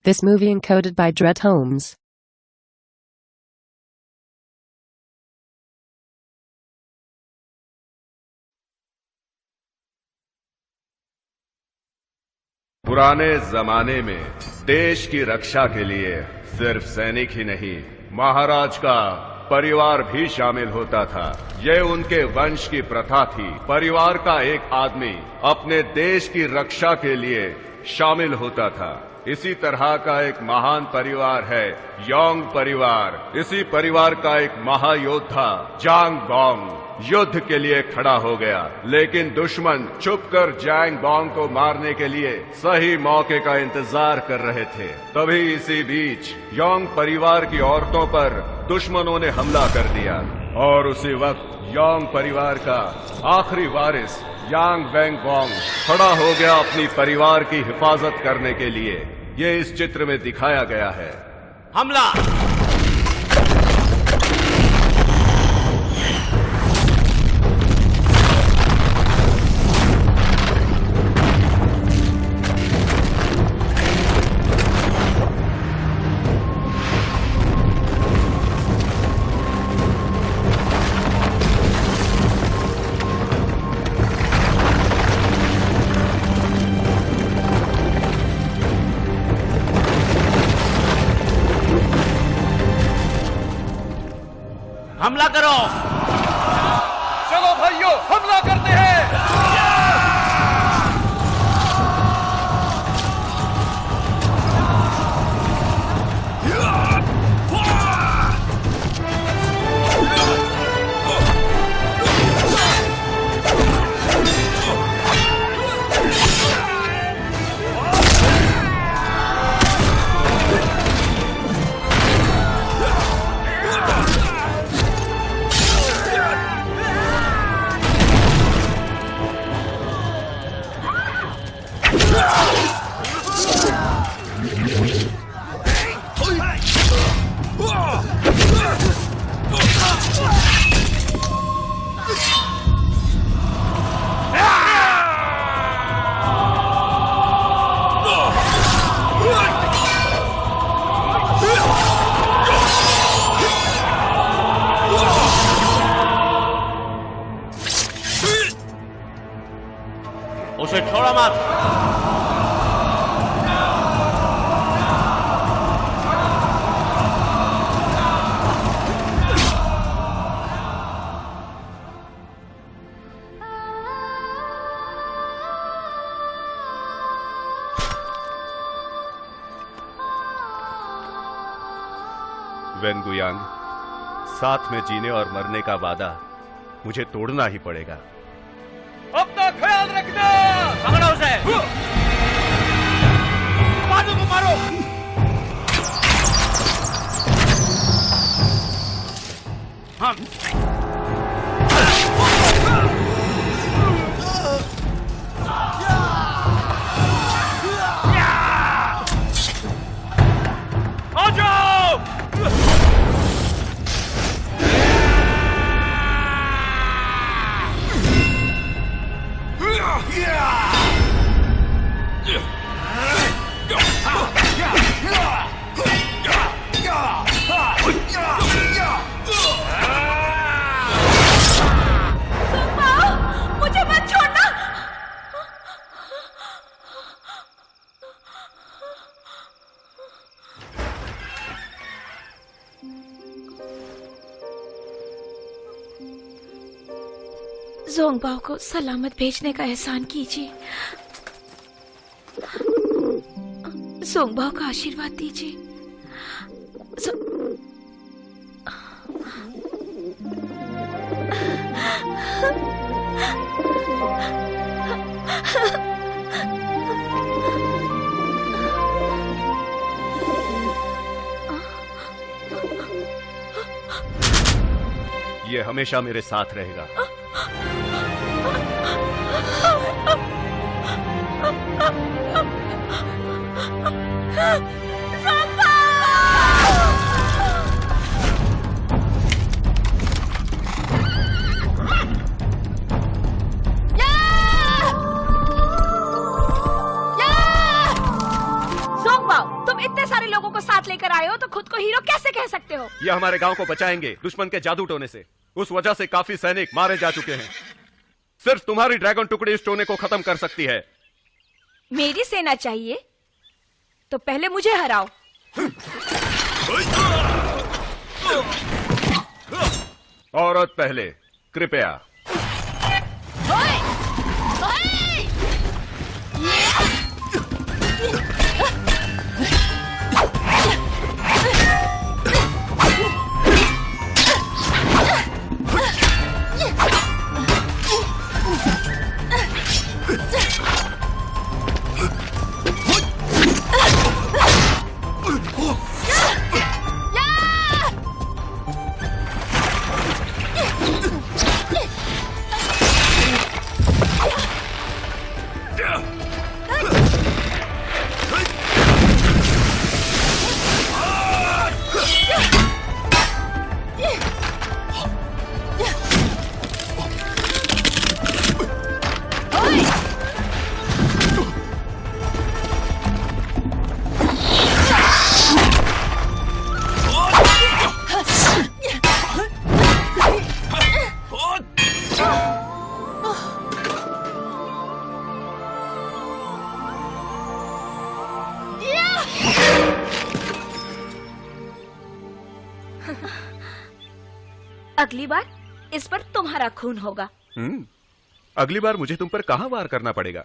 This movie encoded by Dred Holmes. पुराने जमाने में देश की रक्षा के लिए सिर्फ सैनिक ही नहीं, महाराज का परिवार भी शामिल होता था। यह उनके वंश की प्रथा थी। परिवार का एक आदमी अपने देश की रक्षा के लिए शामिल होता था। इसी तरह का एक महान परिवार है योंग परिवार। इसी परिवार का एक महायोद्धा जांग बोंग युद्ध के लिए खड़ा हो गया, लेकिन दुश्मन छुपकर जांग बोंग को मारने के लिए सही मौके का इंतजार कर रहे थे। तभी इसी बीच योंग परिवार की औरतों पर दुश्मनों ने हमला कर दिया और उसी वक्त योंग परिवार का आखिरी वारिस यांग वेंग बोंग खड़ा हो गया अपनी परिवार की हिफाजत करने के लिए। ये इस चित्र में दिखाया गया है। हमला! हमला करो! चलो भाइयों, हमला करते हैं। उसे छोड़ो मत। वेन गुयांग, साथ में जीने और मरने का वादा मुझे तोड़ना ही पड़ेगा। अपना ख्याल रखना। पकड़ो उसे। बाजू को मारो। हम आ जाओ। मुझे मत छोड़ना। ज़ोंगबाओ को सलामत भेजने का एहसान कीजिए। ज़ोंगबाओ का आशीर्वाद दीजिए। ये हमेशा मेरे साथ रहेगा। इतने सारे लोगों को साथ लेकर आए हो तो खुद को हीरो कैसे कह सकते हो? ये हमारे गांव को बचाएंगे दुश्मन के जादू टोने से। उस वजह से काफी सैनिक मारे जा चुके हैं। सिर्फ तुम्हारी ड्रैगन टुकड़ी इस टोने को खत्म कर सकती है। मेरी सेना चाहिए तो पहले मुझे हराओ। औरत पहले, कृपया। अगली बार इस पर तुम्हारा खून होगा। अगली बार मुझे तुम पर कहां वार करना पड़ेगा?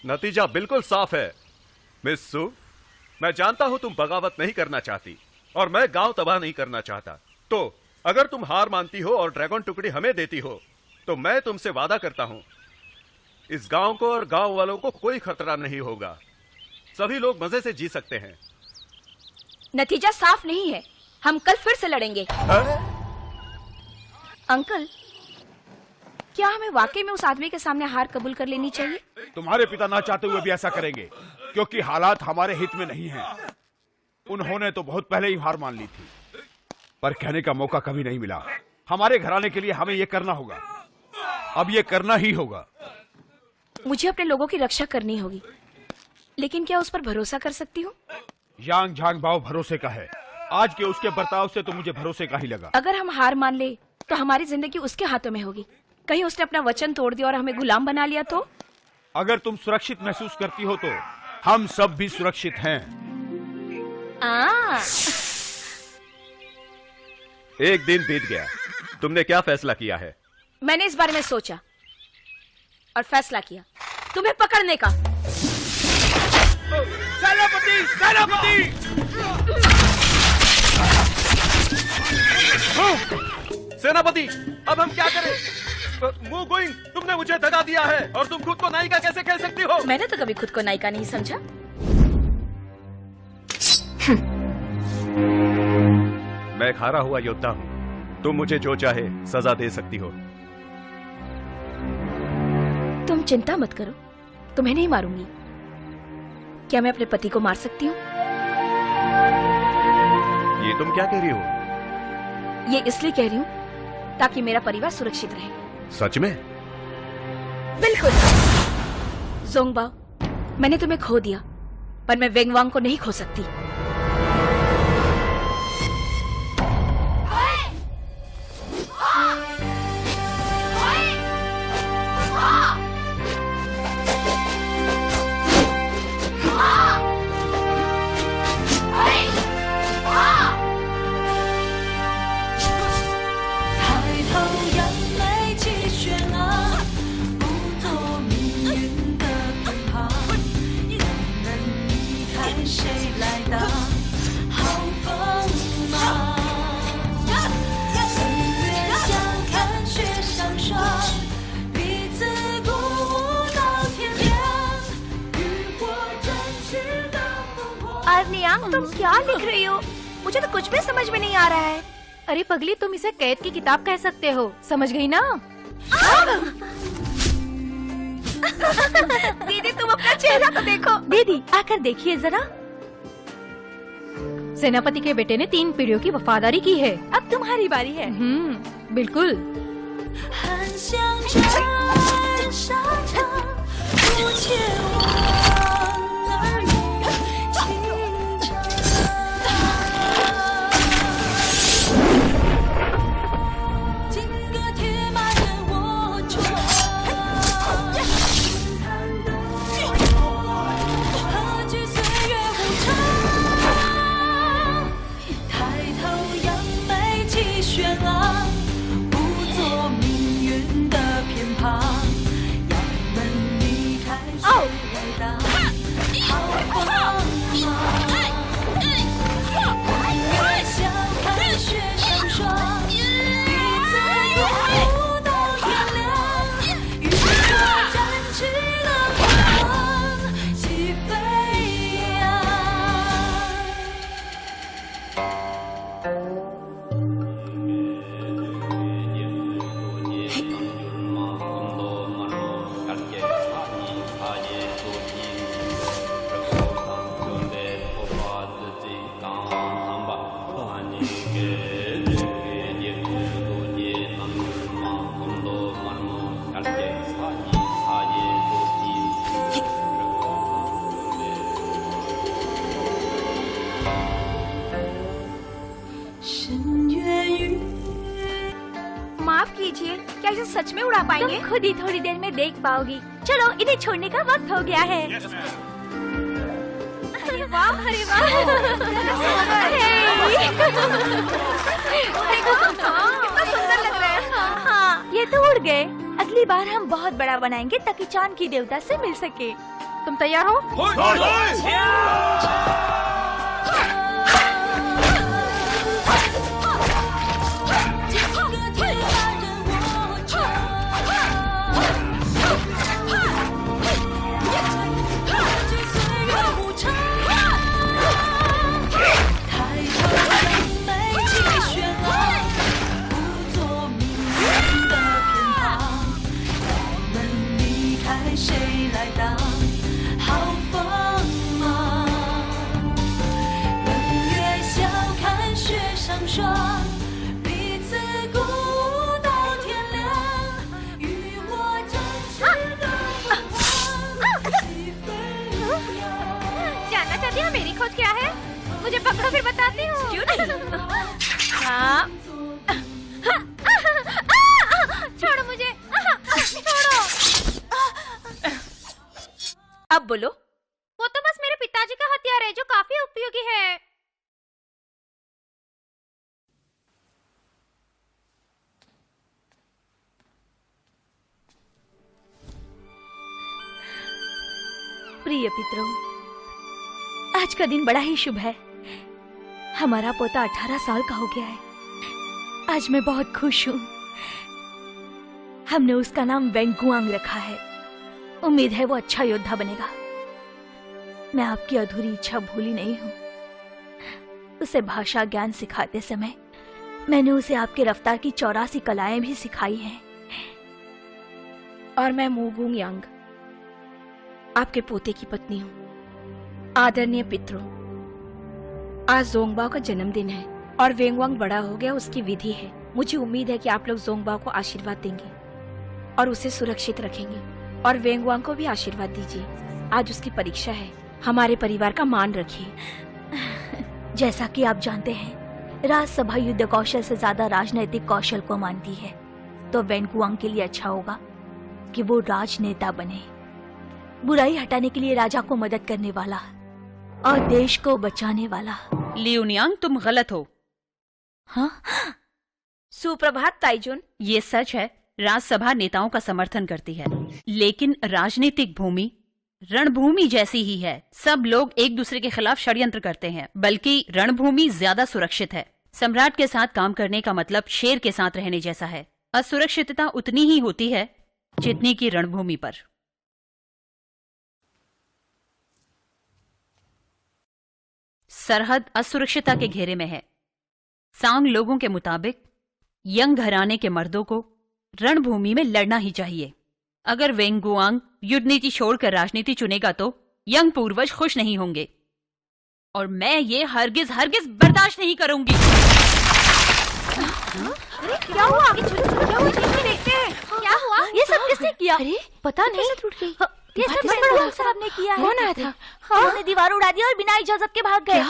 नतीजा बिल्कुल साफ है मिस सू। मैं जानता हूं तुम बगावत नहीं करना चाहती और मैं गांव तबाह नहीं करना चाहता। तो अगर तुम हार मानती हो और ड्रैगन टुकड़ी हमें देती हो तो मैं तुमसे वादा करता हूं इस गांव को और गांव वालों को कोई खतरा नहीं होगा। सभी लोग मजे से जी सकते हैं। नतीजा साफ नहीं है। हम कल फिर से लड़ेंगे। अंकल, क्या हमें वाकई में उस आदमी के सामने हार कबूल कर लेनी चाहिए? तुम्हारे पिता ना चाहते हुए भी ऐसा करेंगे क्योंकि हालात हमारे हित में नहीं हैं। उन्होंने तो बहुत पहले ही हार मान ली थी, पर कहने का मौका कभी नहीं मिला। हमारे घराने के लिए हमें ये करना होगा। अब ये करना ही होगा। मुझे अपने लोगों की रक्षा करनी होगी, लेकिन क्या उस पर भरोसा कर सकती हूँ? यांग झांग बाओ भरोसे का है। आज के उसके बर्ताव से तो मुझे भरोसे का ही लगा। अगर हम हार मान ले तो हमारी जिंदगी उसके हाथों में होगी। कहीं उसने अपना वचन तोड़ दिया और हमें गुलाम बना लिया तो? अगर तुम सुरक्षित महसूस करती हो तो हम सब भी सुरक्षित हैं। एक दिन बीत गया। तुमने क्या फैसला किया है? मैंने इस बारे में सोचा और फैसला किया तुम्हें पकड़ने का। सेनापति! सेनापति! सेनापति, अब हम क्या करें? मूव गोइंग, तुमने मुझे दगा दिया है और तुम खुद को नायिका कैसे कह सकती हो? मैंने तो कभी खुद को नायिका नहीं समझा। मैं हारा हुआ योद्धा हूँ। तुम मुझे जो चाहे सजा दे सकती हो। तुम चिंता मत करो, तुम्हें नहीं मारूंगी। क्या मैं अपने पति को मार सकती हूँ? ये तुम क्या कह रही हो? ये इसलिए कह रही हूँ ताकि मेरा परिवार सुरक्षित रहे। सच में? बिल्कुल। जोंगबाओ, मैंने तुम्हें खो दिया, पर मैं वेंगवांग को नहीं खो सकती। तुम क्या लिख रही हो? मुझे तो कुछ भी समझ में नहीं आ रहा है। अरे पगली, तुम इसे कैद की किताब कह सकते हो, समझ गई ना? दीदी, तुम अपना चेहरा तो देखो। दीदी, आकर देखिए जरा। सेनापति के बेटे ने 3 पीढ़ियों की वफादारी की है। अब तुम्हारी बारी है। बिल्कुल। 前往儿女情长。金戈铁马任我闯，何惧岁月无常？抬头扬眉气轩昂，不做命运的偏旁。要门离开谁来当？好光芒。月笑看雪上霜，彼此拥护到天亮。与我展翅的凤凰起飞扬。深渊雨 माफ कीजिए, क्या इसे सच में उड़ा पाएंगे? तुम खुद ही थोड़ी देर में देख पाओगी। चलो इन्हें छोड़ने का वक्त हो गया है। अरे वाह, अरे वाह। कितना सुंदर लग रहा है। हाँ, ये तो उड़ गए। अगली बार हम बहुत बड़ा बनाएंगे ताकि चांद की देवता से मिल सके। तुम तैयार हो?谁来当？好锋芒。冷月笑看雪上霜，彼此鼓舞到天亮。与我展翅的凤凰起飞扬。जानना चाहती हो मेरी खोज क्या है? मुझे पकड़ो फिर बताती हूँ। क्यों नहीं? हाँ, छोड़ो मुझे। छोड़ो। अब बोलो। वो तो बस मेरे पिताजी का हथियार है जो काफी उपयोगी है। प्रिय पितरों, आज का दिन बड़ा ही शुभ है। हमारा पोता 18 साल का हो गया है। आज मैं बहुत खुश हूँ। हमने उसका नाम वेंगुआंग रखा है। उम्मीद है वो अच्छा योद्धा बनेगा। मैं आपकी अधूरी इच्छा भूली नहीं हूँ। उसे भाषा ज्ञान सिखाते समय मैंने उसे आपके रफ्तार की 84 कलाएं भी सिखाई हैं। और मैं मूगुंग यांग, आपके पोते की पत्नी हूँ। आदरणीय पितरों, आज जोंगबाओ का जन्मदिन है और वेंगवांग बड़ा हो गया, उसकी विधि है। मुझे उम्मीद है कि आप लोग जोंगबाओ को आशीर्वाद देंगे और उसे सुरक्षित रखेंगे। और वेंगवांग को भी आशीर्वाद दीजिए। आज उसकी परीक्षा है। हमारे परिवार का मान रखिए। जैसा कि आप जानते हैं, राजसभा युद्ध कौशल से ज्यादा राजनैतिक कौशल को मानती है। तो वेंगुआंग के लिए अच्छा होगा कि वो राजनेता बने, बुराई हटाने के लिए राजा को मदद करने वाला और देश को बचाने वाला। लियुनियांग, तुम गलत हो। हाँ? सुप्रभात ताइजुन। ये सच है, राज्यसभा नेताओं का समर्थन करती है, लेकिन राजनीतिक भूमि रणभूमि जैसी ही है। सब लोग एक दूसरे के खिलाफ षड्यंत्र करते हैं, बल्कि रणभूमि ज्यादा सुरक्षित है। सम्राट के साथ काम करने का मतलब शेर के साथ रहने जैसा है। असुरक्षितता उतनी ही होती है जितनी की रणभूमि पर। सरहद असुरक्षितता के घेरे में है। सांग लोगों के मुताबिक यंग घराने के मर्दों को रणभूमि में लड़ना ही चाहिए। अगर वेंगुआंग युद्ध नीति छोड़कर राजनीति चुनेगा तो यंग पूर्वज खुश नहीं होंगे और मैं ये हरगिज हरगिज बर्दाश्त नहीं करूंगी। अरे क्या हुआ? क्या हुआ? देखते हैं। क्या हुआ? ये सब किसने किया? अरे पता नहीं। टूट गई। ये सब वेंगुआंग साहब ने किया है। कौन आया था? उन्होंने दीवार उड़ा दी और बिना इजाजत के भाग गए।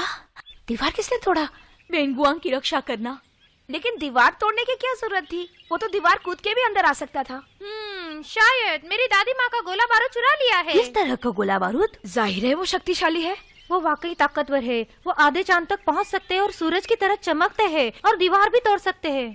दीवार किसने तोड़ा? वेंगुआंग की रक्षा करना। लेकिन दीवार तोड़ने की क्या जरूरत थी? वो तो दीवार कूद के भी अंदर आ सकता था। शायद मेरी दादी माँ का गोला बारूद चुरा लिया है। किस तरह का गोला बारूद? जाहिर है वो शक्तिशाली है। वो वाकई ताकतवर है। वो आधे चांद तक पहुँच सकते हैं और सूरज की तरह चमकते हैं और दीवार भी तोड़ सकते हैं।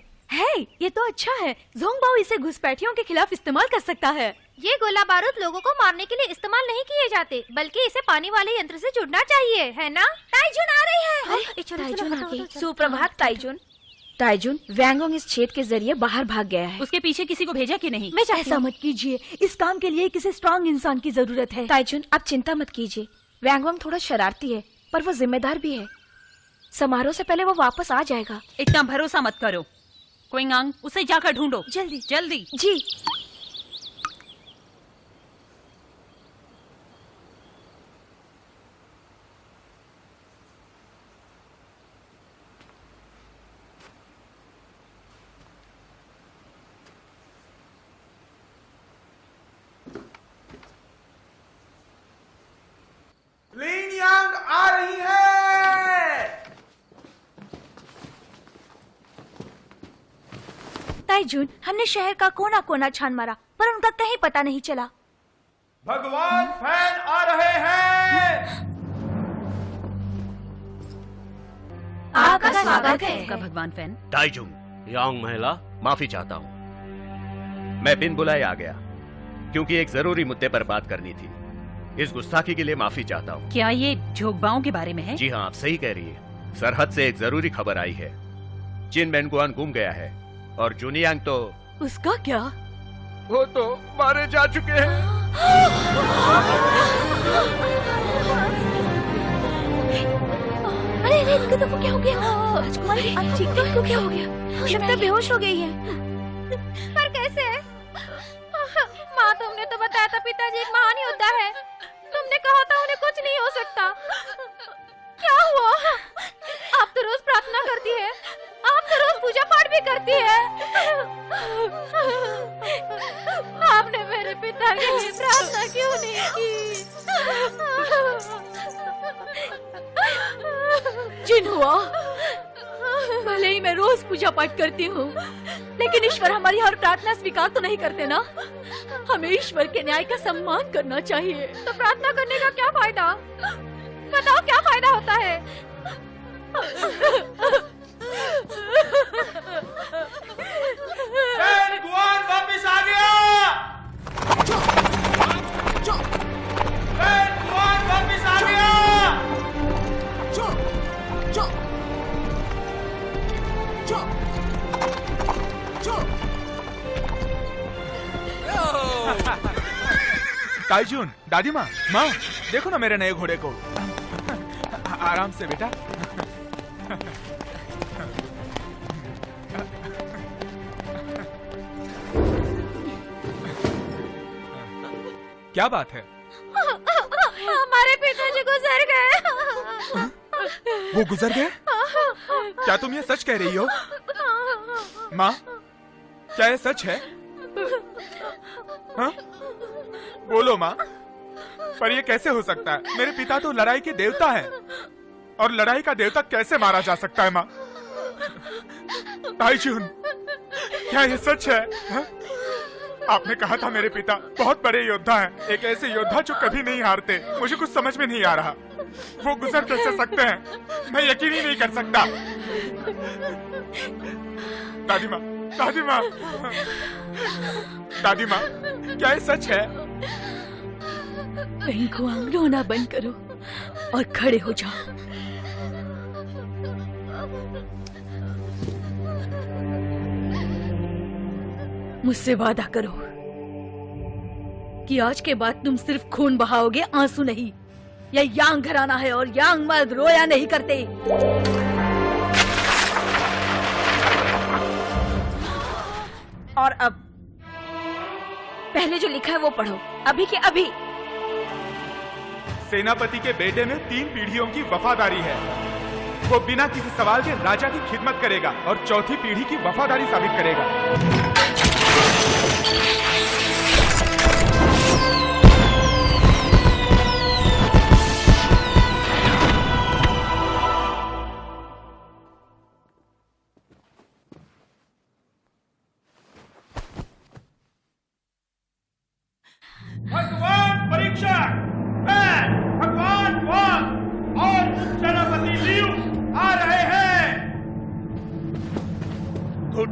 ये तो अच्छा है। ज़ोंगबाओ इसे घुसपैठियों के खिलाफ इस्तेमाल कर सकता है। ये गोला बारूद लोगों को मारने के लिए इस्तेमाल नहीं किए जाते, बल्कि इसे पानी वाले यंत्र से जुड़ना चाहिए, है ना? ताइजुन आ रही है। ताइजुन आ गई। सुप्रभात ताइजुन। ताइजुन, वेंगोंग इस छेद के जरिए बाहर भाग गया है। उसके पीछे किसी को भेजा कि नहीं? ऐसा मत कीजिए। इस काम के लिए किसी स्ट्रांग इंसान की जरूरत है। ताइजुन, आप चिंता मत कीजिए। वेंगोंग थोड़ा शरारती है, पर वो जिम्मेदार भी है। समारोह से पहले वो वापस आ जाएगा। इतना भरोसा मत करो। क्विंगांग, उसे जाकर ढूंढो। जल्दी जल्दी। जी। लिन यांग आ रही है। ताइजुन, हमने शहर का कोना कोना छान मारा, पर उनका कहीं पता नहीं चला। भगवान फैन आ रहे हैं। आपका स्वागत है। आपका भगवान फैन। ताइजुंग, यांग महिला, माफी चाहता हूँ। मैं बिन बुलाए आ गया क्योंकि एक जरूरी मुद्दे पर बात करनी थी। इस गुस्ताखी के लिए माफी चाहता हूँ। क्या ये झोंकबाओं के बारे में है? जी हाँ, आप सही कह रही है। सरहद से एक जरूरी खबर आई है। जिन वेंगुआन गुम गया है और जुनियांग तो उसका क्या? वो तो मारे जा चुके हैं। अरे इनको तो क्या हो गया? राजकुमारी, आप ठीक तो? क्या हो गया? लगता बेहोश हो गई है। पर कैसे? माँ, तुमने तो बताया था पिताजी एक महान योद्धा है। तुमने कहा था उन्हें कुछ नहीं हो सकता। क्या हुआ? आप तो रोज प्रार्थना करती है, आप तो रोज पूजा पाठ भी करती है। आपने मेरे पिता के लिए प्रार्थना क्यों नहीं की? जिन हुआ, भले ही मैं रोज पूजा पाठ करती हूँ, लेकिन ईश्वर हमारी हर प्रार्थना स्वीकार तो नहीं करते ना। हमें ईश्वर के न्याय का सम्मान करना चाहिए। तो प्रार्थना करने का क्या फायदा? बताओ, क्या फायदा होता है? वेंगुआन वापस आ गया। वेंगुआन वापस आ गया। ताइजुन, दादी माँ, माँ, देखो ना मेरे नए घोड़े को। आराम से बेटा। क्या बात है? हमारे पिताजी गुजर गए। वो गुजर गए? क्या तुम ये सच कह रही हो? माँ, क्या ये सच है? हाँ? बोलो माँ, पर ये कैसे हो सकता है? मेरे पिता तो लड़ाई के देवता हैं, और लड़ाई का देवता कैसे मारा जा सकता है माँ? ताइजुन, क्या ये सच है? हाँ? आपने कहा था मेरे पिता बहुत बड़े योद्धा हैं, एक ऐसे योद्धा जो कभी नहीं हारते। मुझे कुछ समझ में नहीं आ रहा। वो गुजर कैसे सकते हैं? मैं यकीन ही नहीं कर सकता। दादी माँ, दादी माँ, दादी माँ, क्या ये सच है? वेंगुआंग, रोना बंद करो और खड़े हो जाओ। मुझसे वादा करो कि आज के बाद तुम सिर्फ खून बहाओगे, आंसू नहीं। यह यांग घराना है और यांग मर्द रोया नहीं करते। और अब पहले जो लिखा है वो पढ़ो, अभी के अभी। सेनापति के बेटे में 3 पीढ़ियों की वफादारी है। वो बिना किसी सवाल के राजा की खिदमत करेगा और चौथी पीढ़ी की वफादारी साबित करेगा।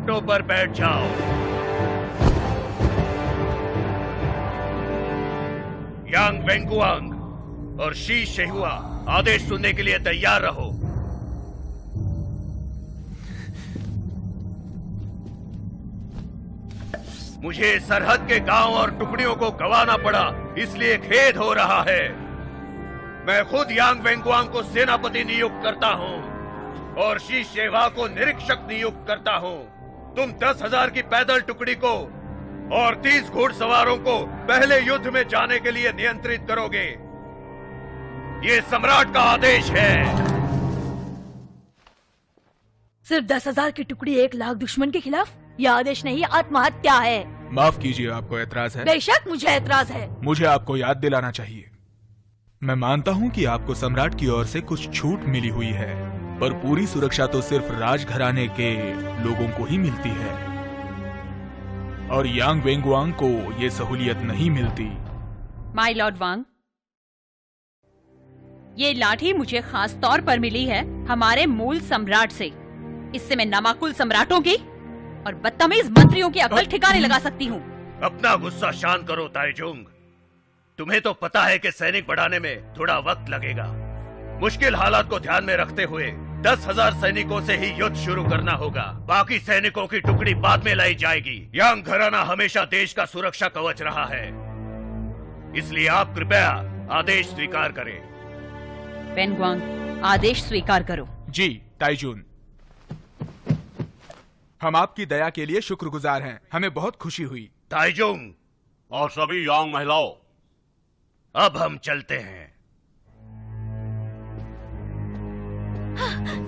घुटनों पर बैठ जाओ। यांग वेंगुआंग और शी शेहुआ आदेश सुनने के लिए तैयार रहो। मुझे सरहद के गांव और टुकड़ियों को गंवाना पड़ा, इसलिए खेद हो रहा है। मैं खुद यांग वेंगुआंग को सेनापति नियुक्त करता हूं और शी शेवा को निरीक्षक नियुक्त करता हूं। तुम 10,000 की पैदल टुकड़ी को और 30 घुड़सवारों को पहले युद्ध में जाने के लिए नियंत्रित करोगे। ये सम्राट का आदेश है। सिर्फ 10,000 की टुकड़ी 1 लाख दुश्मन के खिलाफ? यह आदेश नहीं, आत्महत्या है। माफ कीजिए, आपको एतराज है? बेशक मुझे एतराज है। मुझे आपको याद दिलाना चाहिए। मैं मानता हूँ कि आपको सम्राट की ओर से कुछ छूट मिली हुई है, पर पूरी सुरक्षा तो सिर्फ राजघराने के लोगों को ही मिलती है और यांग वेंगुआंग को ये सहूलियत नहीं मिलती। माय लॉर्ड वांग, ये लाठी मुझे खास तौर पर मिली है हमारे मूल सम्राट से। इससे मैं नामाकुल सम्राटों की और बदतमीज मंत्रियों की अकल ठिकाने लगा सकती हूँ। अपना गुस्सा शांत करो ताइजुंग। तुम्हें तो पता है कि सैनिक बढ़ाने में थोड़ा वक्त लगेगा। मुश्किल हालात को ध्यान में रखते हुए 10,000 सैनिकों से ही युद्ध शुरू करना होगा। बाकी सैनिकों की टुकड़ी बाद में लाई जाएगी। यांग घराना हमेशा देश का सुरक्षा कवच रहा है, इसलिए आप कृपया आदेश स्वीकार करें। वेंगुआंग, आदेश स्वीकार करो। जी ताइजुन, हम आपकी दया के लिए शुक्रगुजार हैं। हमें बहुत खुशी हुई। ताइजुंग और सभी यांग महिलाओं, अब हम चलते हैं।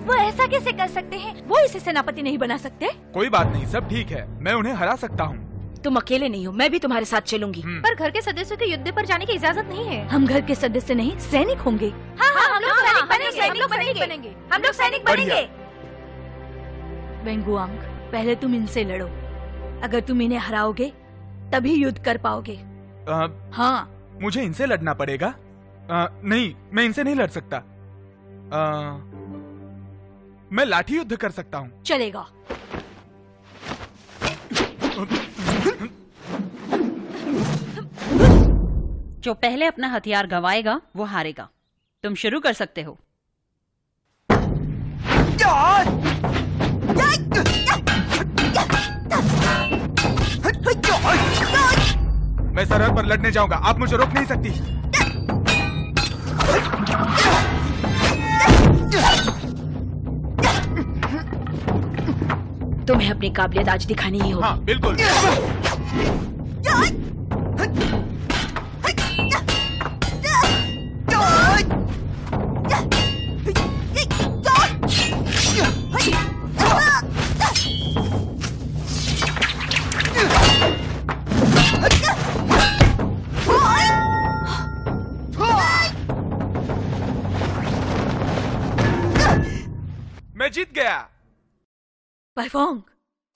वो ऐसा कैसे कर सकते हैं? वो इसे सेनापति नहीं बना सकते? कोई बात नहीं, सब ठीक है। मैं उन्हें हरा सकता हूँ। तुम अकेले नहीं हो, मैं भी तुम्हारे साथ चलूंगी। पर घर के सदस्यों के युद्ध पर जाने की इजाजत नहीं है। हम घर के सदस्य नहीं, सैनिक होंगे। हाँ, हम लोग सैनिक बनेंगे। हम लोग सैनिक बनेंगे। वेंगुआंग, पहले तुम इनसे लड़ो। अगर तुम इन्हें हराओगे तभी युद्ध कर पाओगे। हाँ, मुझे इनसे लड़ना पड़ेगा? नहीं, मैं इनसे नहीं लड़ सकता। मैं लाठी युद्ध कर सकता हूँ। चलेगा। जो पहले अपना हथियार गंवाएगा वो हारेगा। तुम शुरू कर सकते हो। मैं सरहद पर लड़ने जाऊंगा, आप मुझे रोक नहीं सकती। तुम्हें अपनी काबिलियत आज दिखानी ही होगी। हाँ, बिल्कुल। मैं जीत गया। परफोंग,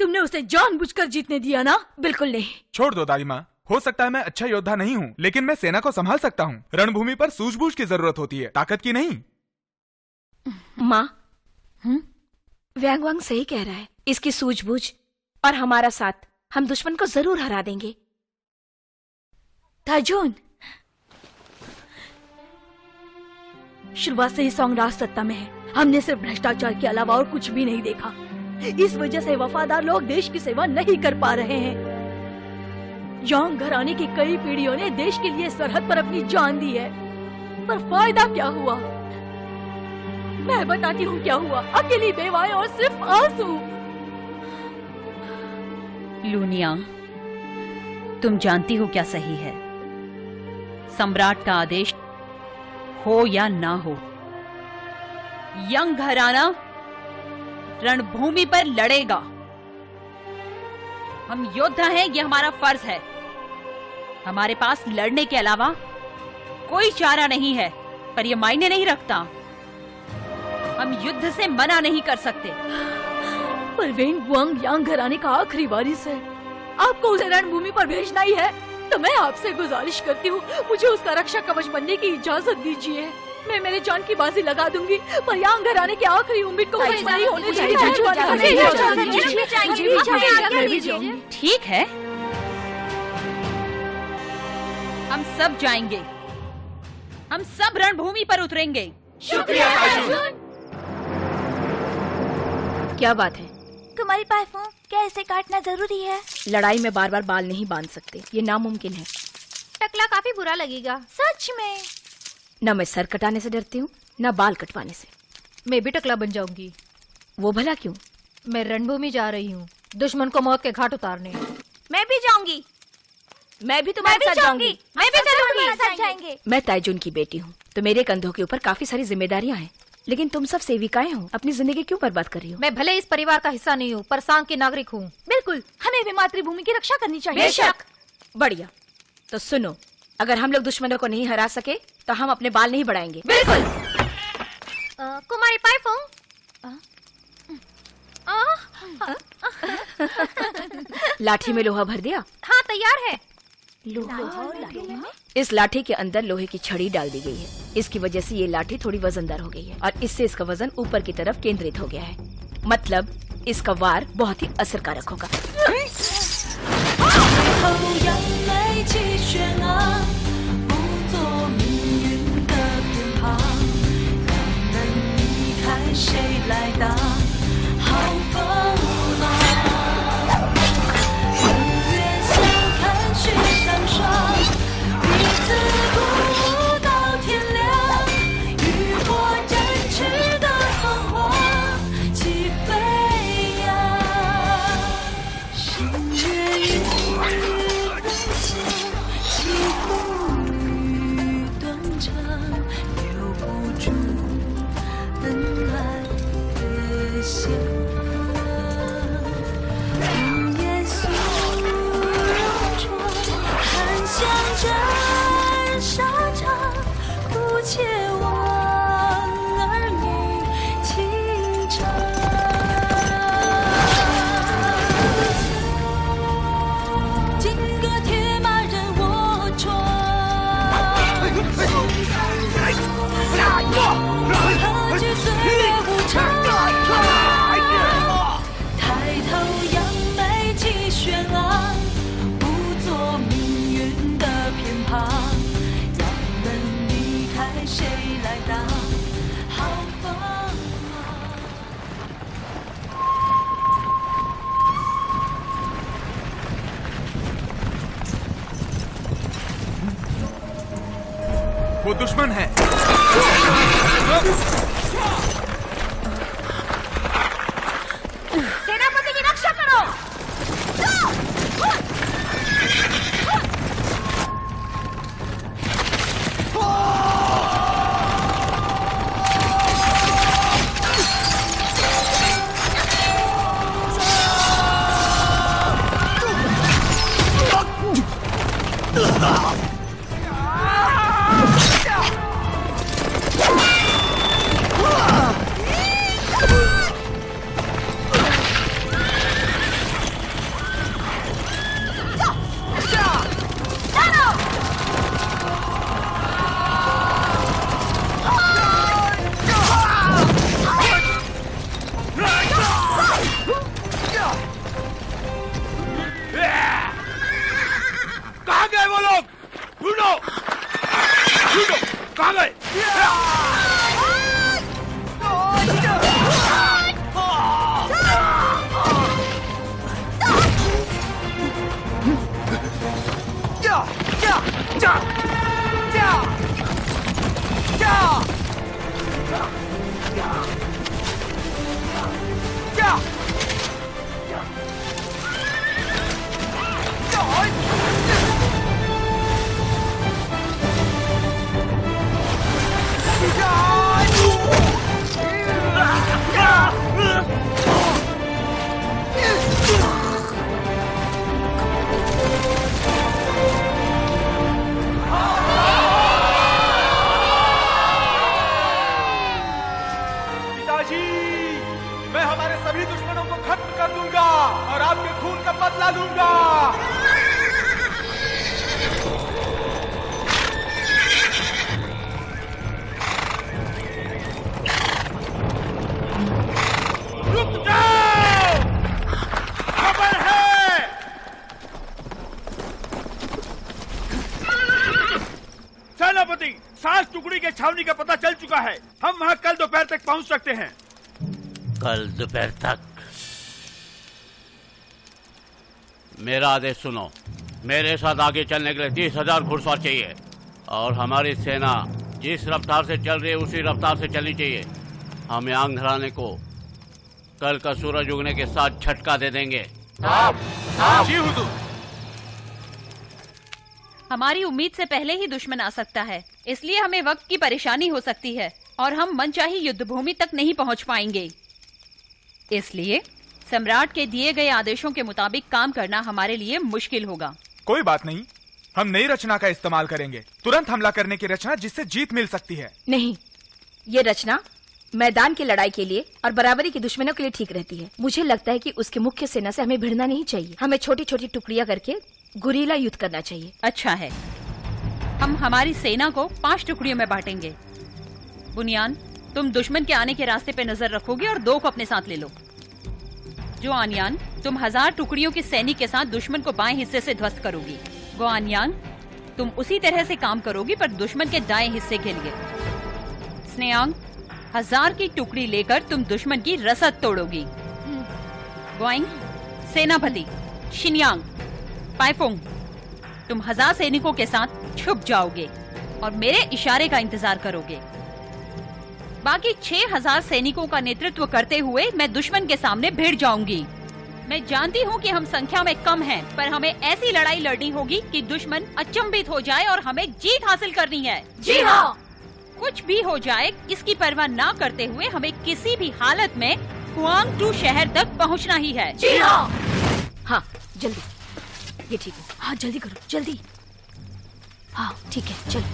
तुमने उसे जानबूझकर जीतने दिया ना? बिल्कुल नहीं। छोड़ दो दादी माँ। हो सकता है मैं अच्छा योद्धा नहीं हूँ, लेकिन मैं सेना को संभाल सकता हूँ। रणभूमि पर सूझबूझ की जरूरत होती है, ताकत की नहीं। माँ, वेंगुआंग सही कह रहा है। इसकी सूझबूझ और हमारा साथ, हम दुश्मन को जरूर हरा देंगे। ताइजुन, शुरुआत से ही सॉन्ग राज सत्ता में है। हमने सिर्फ भ्रष्टाचार के अलावा और कुछ भी नहीं देखा। इस वजह से वफादार लोग देश की सेवा नहीं कर पा रहे हैं। यांग घराने की कई पीढ़ियों ने देश के लिए सरहद पर अपनी जान दी है, पर फायदा क्या हुआ? मैं बताती हूँ क्या हुआ। अकेली बेवाएं और सिर्फ आंसू। लूनियांग, तुम जानती हो क्या सही है। सम्राट का आदेश हो या ना हो, यांग घराना रणभूमि पर लड़ेगा। हम योद्धा हैं, ये हमारा फर्ज है। हमारे पास लड़ने के अलावा कोई चारा नहीं है, पर यह मायने नहीं रखता। हम युद्ध से मना नहीं कर सकते। पर वेंगुआंग यांग घराने का आखिरी वारिस है। आपको उसे रणभूमि पर भेजना ही है, तो मैं आपसे गुजारिश करती हूँ, मुझे उसका रक्षा कवच बनने की इजाजत दीजिए। मैं मेरे जान की बाजी लगा दूंगी, पर यहाँ घर आने की आखिरी उम्मीद को कुछ नहीं होने चाहिए। ठीक है, हम सब जाएंगे, हम सब रणभूमि पर उतरेंगे। शुक्रिया ताइजून। क्या बात है? कुमारी पाइफो, क्या इसे काटना जरूरी है? लड़ाई में बार बार बाल नहीं बांध सकते, ये नामुमकिन है। टकला काफी बुरा लगेगा। सच में? न मैं सर कटाने से डरती हूँ, न बाल कटवाने से। मैं भी टकला बन जाऊंगी। वो भला क्यों? मैं रणभूमि जा रही हूँ, दुश्मन को मौत के घाट उतारने। मैं भी जाऊंगी। मैं भी तुम्हारे साथ जाऊंगी। मैं भी तुम्हारे साथ जाएंगे। मैं ताइजून की बेटी हूँ, तो मेरे कंधों के ऊपर काफी सारी जिम्मेदारियाँ हैं। लेकिन तुम सब सेविकाएं हो, अपनी जिंदगी क्यों बर्बाद कर रही हो? मैं भले इस परिवार का हिस्सा नहीं हूँ, पर सांग की नागरिक हूँ। बिल्कुल, हमें भी मातृभूमि की रक्षा करनी चाहिए। बेशक। बढ़िया, तो सुनो, अगर हम लोग दुश्मनों को नहीं हरा सके तो हम अपने बाल नहीं बढ़ाएंगे। बिल्कुल। कुमारी पाइफो, लाठी में लोहा भर दिया? हाँ, तैयार है। इस लाठी के अंदर लोहे की छड़ी डाल दी गई है। इसकी वजह से ये लाठी थोड़ी वजनदार हो गई है और इससे इसका वजन ऊपर की तरफ केंद्रित हो गया है। मतलब इसका वार बहुत ही असरकारक होगा। वो दुश्मन है। सेनापति की रक्षा करो। कहाँ गए वो लोग? ढूंढो, ढूंढो, कहाँ गए? पिताजी, मैं हमारे सभी दुश्मनों सेनापति, 7 टुकड़ी के छावनी का पता चल चुका है। हम वहाँ कल दोपहर तक पहुँच सकते हैं। कल दोपहर तक? मेरा आदेश सुनो, मेरे साथ आगे चलने के लिए 30,000 घुड़सवार चाहिए और हमारी सेना जिस रफ्तार से चल रही है उसी रफ्तार से चलनी चाहिए। हम यांग घराने को कल का सूरज उगने के साथ झटका दे देंगे। जी हुजूर। हमारी उम्मीद से पहले ही दुश्मन आ सकता है, इसलिए हमें वक्त की परेशानी हो सकती है और हम मनचाही युद्ध भूमि तक नहीं पहुंच पाएंगे। इसलिए सम्राट के दिए गए आदेशों के मुताबिक काम करना हमारे लिए मुश्किल होगा। कोई बात नहीं, हम नई रचना का इस्तेमाल करेंगे। तुरंत हमला करने की रचना जिससे जीत मिल सकती है। नहीं, ये रचना मैदान की लड़ाई के लिए और बराबरी के दुश्मनों के लिए ठीक रहती है। मुझे लगता है कि उसके मुख्य सेना से हमें भिड़ना नहीं चाहिए। हमें छोटी छोटी टुकड़ियां करके गुरीला युद्ध करना चाहिए। अच्छा है, हम हमारी सेना को 5 टुकड़ियों में बांटेंगे। बुनियान, तुम दुश्मन के आने के रास्ते पे नजर रखोगे और 2 को अपने साथ ले लो। जोआनयान, तुम 1000 टुकड़ियों के सैनिक के साथ दुश्मन को बाएं हिस्से से ध्वस्त करोगी। गोआनयांग, तुम उसी तरह से काम करोगी पर दुश्मन के दाएं हिस्से के लिए। स्नेयांग, 1000 की टुकड़ी लेकर तुम दुश्मन की रसद तोड़ोगी। गोइंग, सेनापति। शिनयांग, पाइफोंग, तुम 1000 सैनिकों के साथ छुप जाओगे और मेरे इशारे का इंतजार करोगे। बाकी 6000 सैनिकों का नेतृत्व करते हुए मैं दुश्मन के सामने भिड़ जाऊंगी। मैं जानती हूँ कि हम संख्या में कम हैं, पर हमें ऐसी लड़ाई लड़नी होगी कि दुश्मन अचंभित हो जाए और हमें जीत हासिल करनी है। जी हाँ। कुछ भी हो जाए, इसकी परवाह ना करते हुए हमें किसी भी हालत में हुआंगटू शहर तक पहुँचना ही है। जी हाँ। हाँ, जल्दी। ये ठीक है। हाँ, जल्दी करो, जल्दी। हाँ, ठीक है, चलो।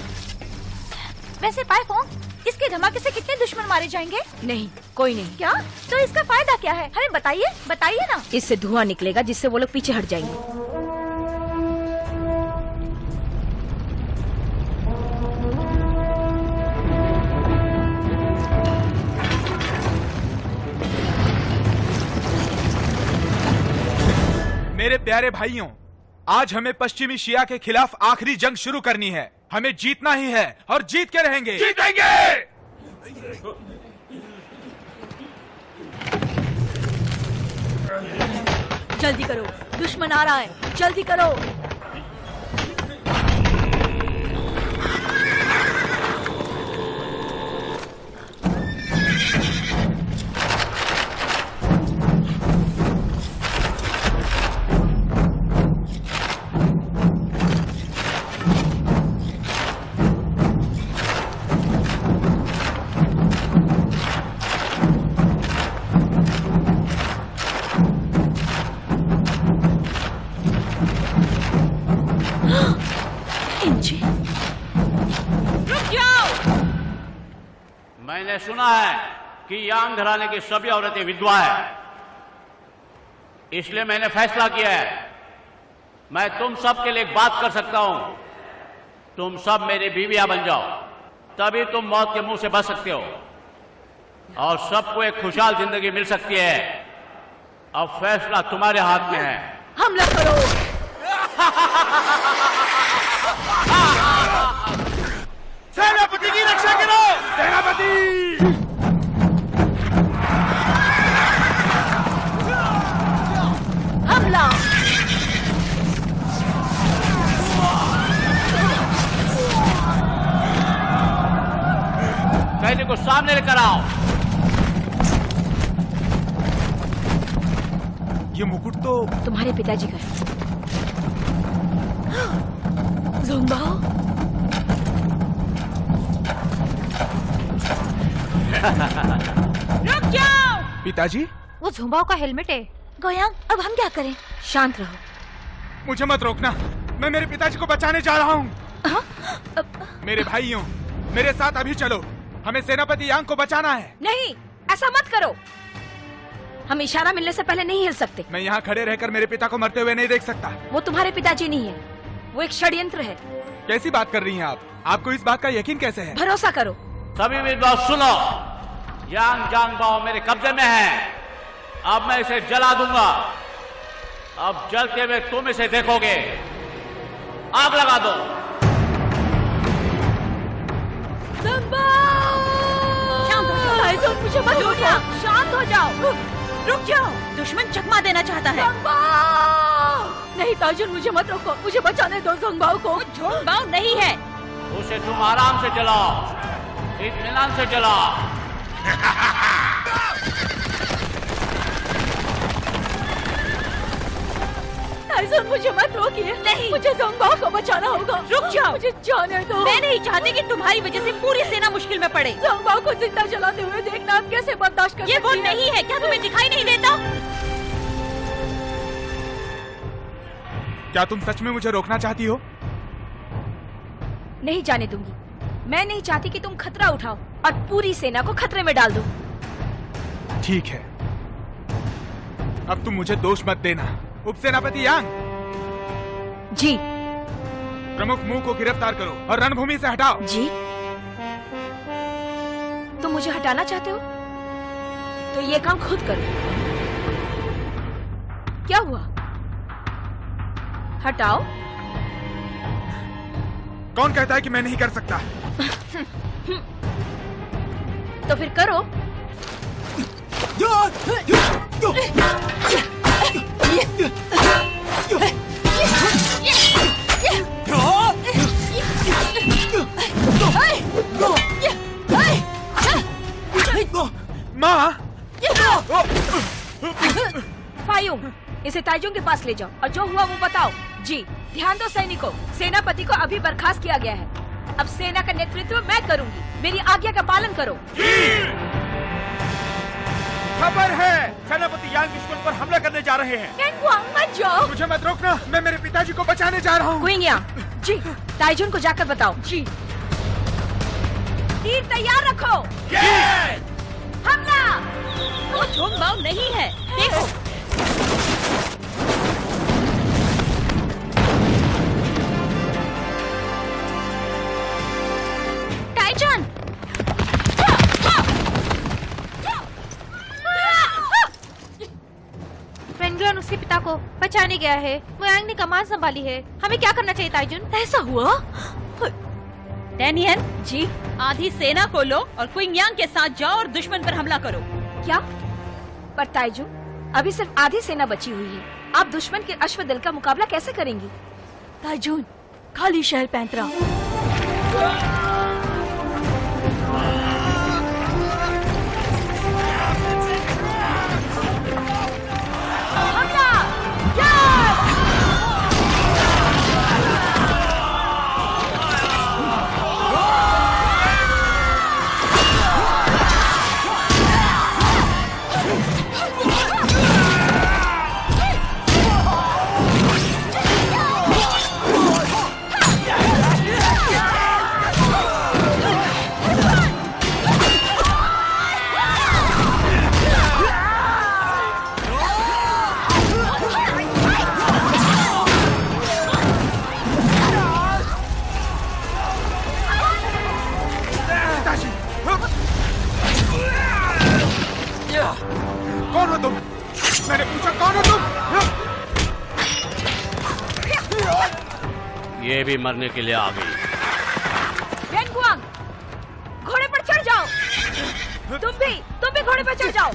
वैसे पाइफोंग, इसके धमाके से कितने दुश्मन मारे जाएंगे? नहीं, कोई नहीं। क्या? तो इसका फायदा क्या है? हमें बताइए, बताइए ना। इससे धुआं निकलेगा जिससे वो लोग पीछे हट जाएंगे। मेरे प्यारे भाइयों, आज हमें पश्चिमी शिया के खिलाफ आखिरी जंग शुरू करनी है। हमें जीतना ही है और जीत के रहेंगे। जीतेंगे। जल्दी करो, दुश्मन आ रहा है, जल्दी करो। मैंने सुना है कि यांग घराने की सभी औरतें विधवा है, इसलिए मैंने फैसला किया है मैं तुम सब के लिए एक बात कर सकता हूं। तुम सब मेरी बीवियां बन जाओ, तभी तुम मौत के मुंह से बच सकते हो और सबको एक खुशहाल जिंदगी मिल सकती है। अब फैसला तुम्हारे हाथ में है। हमला करो। सेनापति की रक्षा करो। सेनापति। हमला। सैनिक को सामने लेकर आओ। ये मुकुट तो तुम्हारे पिताजी का है। ज़ोंगबाओ। रुक जाओ। पिताजी, वो झुंबाओ का हेलमेट है। गोयांग, अब हम क्या करें? शांत रहो। मुझे मत रोकना, मैं मेरे पिताजी को बचाने जा रहा हूँ। मेरे भाइयों, मेरे साथ अभी चलो, हमें सेनापति यांग को बचाना है। नहीं, ऐसा मत करो। हम इशारा मिलने से पहले नहीं हिल सकते। मैं यहाँ खड़े रहकर मेरे पिता को मरते हुए नहीं देख सकता। वो तुम्हारे पिताजी नहीं है, वो एक षड्यंत्र है। कैसी बात कर रही हैं आप? आपको इस बात का यकीन कैसे है? भरोसा करो। सभी विद्वान सुनो, यांग जांगबाओ मेरे कब्जे में है। अब मैं इसे जला दूंगा। अब जलते हुए तुम इसे देखोगे। आग लगा दो। मत रोको, शांत हो जाओ, रुक जाओ। दुश्मन चकमा देना चाहता है। नहीं ताजुन, मुझे मत रोको, मुझे बचाने दो ज़ोंगबाओ को। ज़ोंगबाओ नहीं है। उसे तुम आराम से चलाओ, इत्मीनान से चलाओ। ताजुन, मुझे मत रोकिए। नहीं, मुझे ज़ोंगबाओ को बचाना होगा। रुक जाओ, मुझे जाने दो। मैं नहीं चाहती कि तुम्हारी वजह से पूरी सेना मुश्किल में पड़े। ज़ोंगबाओ को जिंदा जलाते हुए देखना आप कैसे बर्दाश्त कर ये वो सकती हैं? नहीं है, क्या तुम्हें दिखाई नहीं देता? क्या तुम सच में मुझे रोकना चाहती हो? नहीं जाने दूंगी। मैं नहीं चाहती कि तुम खतरा उठाओ और पूरी सेना को खतरे में डाल दो। ठीक है, अब तुम मुझे दोष मत देना। उपसेनापति यांग, जी। प्रमुख मुंह को गिरफ्तार करो और रणभूमि से हटाओ। जी, तुम मुझे हटाना चाहते हो तो ये काम खुद करो। क्या हुआ? हटाओ। कौन कहता है कि मैं नहीं कर सकता? तो फिर करो। माँ! फायुंग, इसे ताइजुंग के पास ले जाओ और जो हुआ वो बताओ। जी, ध्यान दो सैनिकों, सेनापति को अभी बर्खास्त किया गया है। अब सेना का नेतृत्व मैं करूंगी, मेरी आज्ञा का पालन करो। खबर है, सेनापति यांग दुश्मन पर हमला करने जा रहे हैं। मत जाओ। मुझे मत रोकना, मैं मेरे पिताजी को बचाने जा रहा हूँ। गुइंगयांग, जी, ताइजुन को जाकर बताओ। जी। तीर तैयार रखो। हमला! वो ज़ोंगबाओ नहीं है, देखो। टाइजन! वेंगुआन उसके पिता को बचाने गया है। यांग ने कमान संभाली है। हमें क्या करना चाहिए ताइजुन? ऐसा हुआ? डैनियल जी, आधी सेना को लो और गुइंगयांग के साथ जाओ और दुश्मन पर हमला करो। क्या? पर ताइजुन, अभी सिर्फ आधी सेना बची हुई है। आप दुश्मन के अश्वदल का मुकाबला कैसे करेंगी? ताजुन, खाली शहर पैंतरा। कौन हो तुम? मैंने पूछा कौन हो तुम? ये भी मरने के लिए आ गई। वेंगुआंग, घोड़े पर चढ़ जाओ। तुम भी घोड़े पर चढ़ जाओ।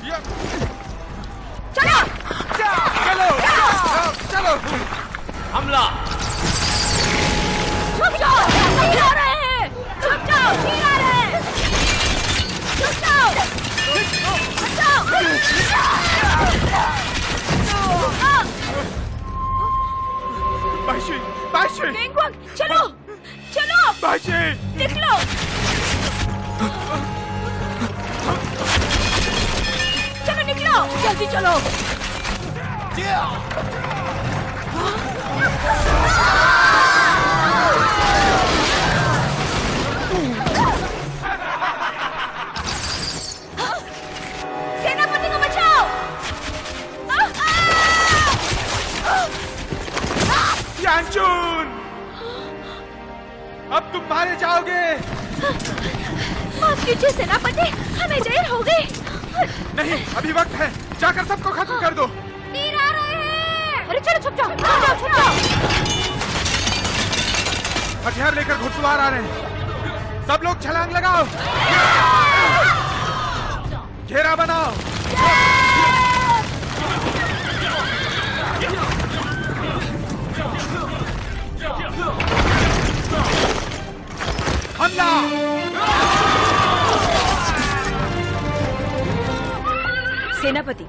चलो चलो चलो। हमला! छुप जाओ, तीर आ रहे हैं। छुप जाओ, तीर आ रहे हैं। छुप जाओ, बाशी, बाशी। वेंगुआंग, चलो चलो, बाशी, निकलो। चलो निकलो, जल्दी चलो। सेनापति को बचाओ। यांचून, अब तुम मारे जाओगे। माफ कीजिए सेनापति, हमें जहर हो गई। नहीं, अभी वक्त है, जाकर सबको खत्म कर दो। तीर आ रहे हैं। अरे चलो, छुप जाओ, छुप जाओ, छुप जाओ। हथियार लेकर घुड़सवार आ रहे हैं। सब लोग छलांग लगाओ। घेरा बनाओ। हमला! सेनापति,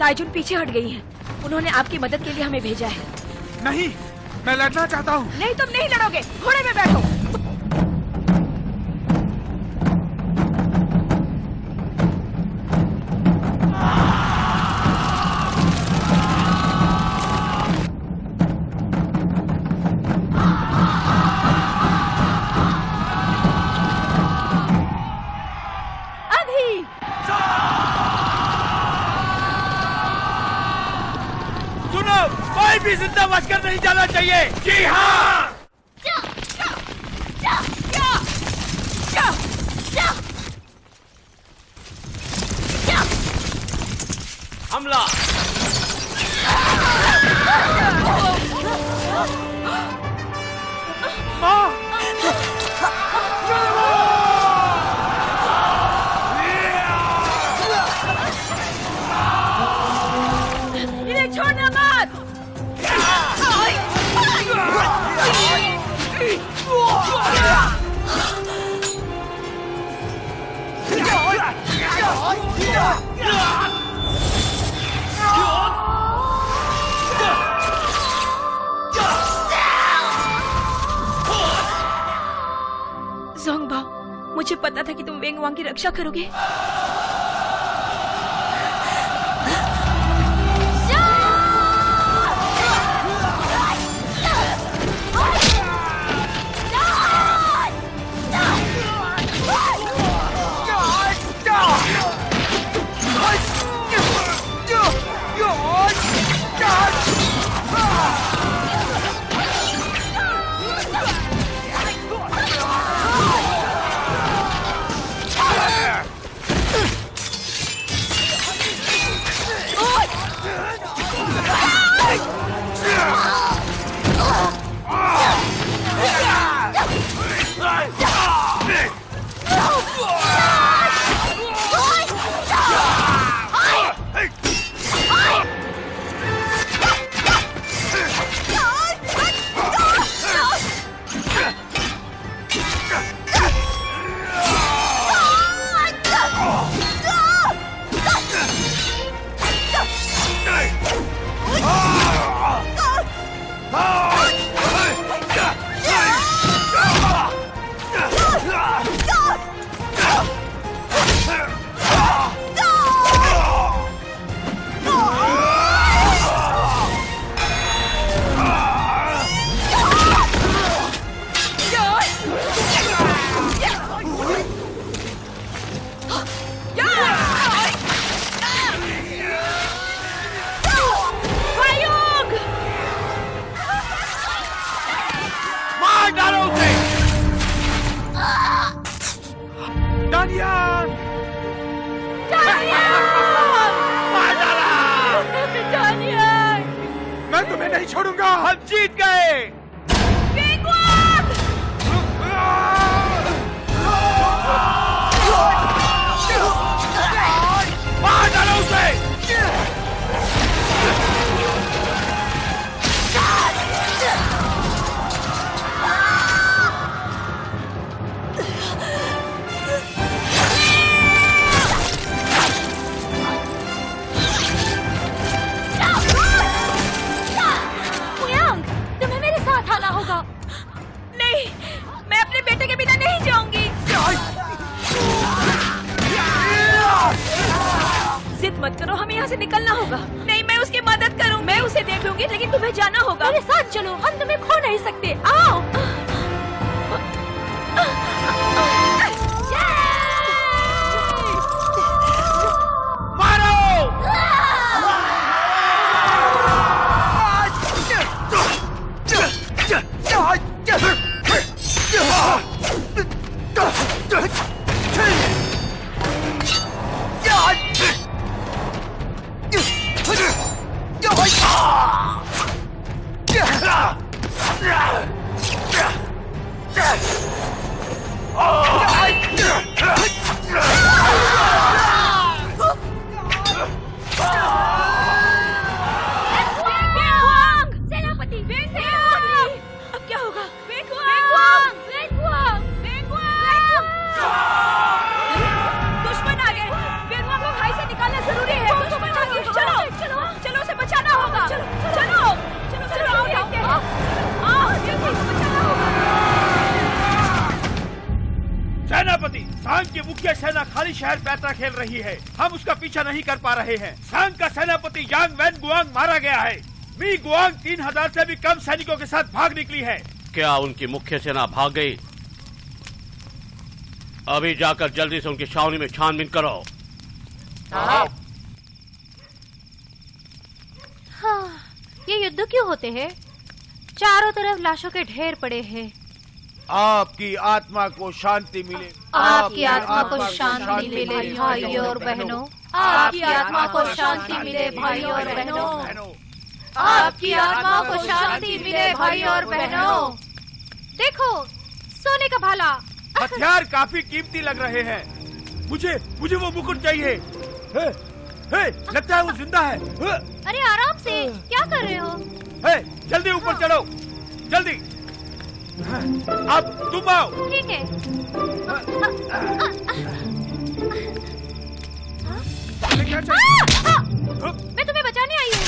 ताइजुन पीछे हट गई है। उन्होंने आपकी मदद के लिए हमें भेजा है। नहीं, मैं लड़ना चाहता हूँ। नहीं, तुम नहीं लड़ोगे। घोड़े में बैठो। कोई भी जिंदा बचकर नहीं जाना चाहिए। जी हाँ। हमला! इन्हें छोड़ना मत। ज़ोंगबाओ, मुझे पता था कि तुम वेंगवांग की रक्षा करोगे। मैं तुम्हें नहीं छोड़ूंगा। हम जीत गए। मार डालो उसे। तुम्हें मेरे साथ आना होगा। नहीं, मैं अपने बेटे के बिना नहीं जाऊंगी। जिद मत करो, हमें यहाँ से निकलना होगा। नहीं, मैं उसकी मदद करूँ, मैं उसे देख लूंगी, लेकिन तुम्हें जाना होगा। मेरे साथ चलो, हम तुम्हें खो नहीं सकते। आओ। सेनापति, सांग की मुख्य सेना खाली शहर पैतरा खेल रही है। हम उसका पीछा नहीं कर पा रहे हैं। सांग का सेनापति यांग वैन गुआंग मारा गया है। मी गुआंग 3000 से भी कम सैनिकों के साथ भाग निकली है। क्या उनकी मुख्य सेना भाग गई? अभी जाकर जल्दी से उनकी छावनी में छानबीन करो। हाँ, ये युद्ध क्यों होते हैं? चारों तरफ लाशों के ढेर पड़े हैं। आपकी आत्मा को शांति मिले। आपकी आत्मा को शांति मिले भाइयों और बहनों। आपकी आत्मा को शांति मिले भाइयों और बहनों। आपकी आत्मा को शांति मिले भाइयों और बहनों। देखो, सोने का भाला। हथियार काफी कीमती लग रहे हैं। मुझे वो मुकुट चाहिए। लगता है वो जिंदा है। अरे आराम से, क्या कर रहे हो? जल्दी ऊपर चढ़ो, जल्दी। अब तुम आओ। ठीक है। मैं तुम्हें बचाने आई हूँ।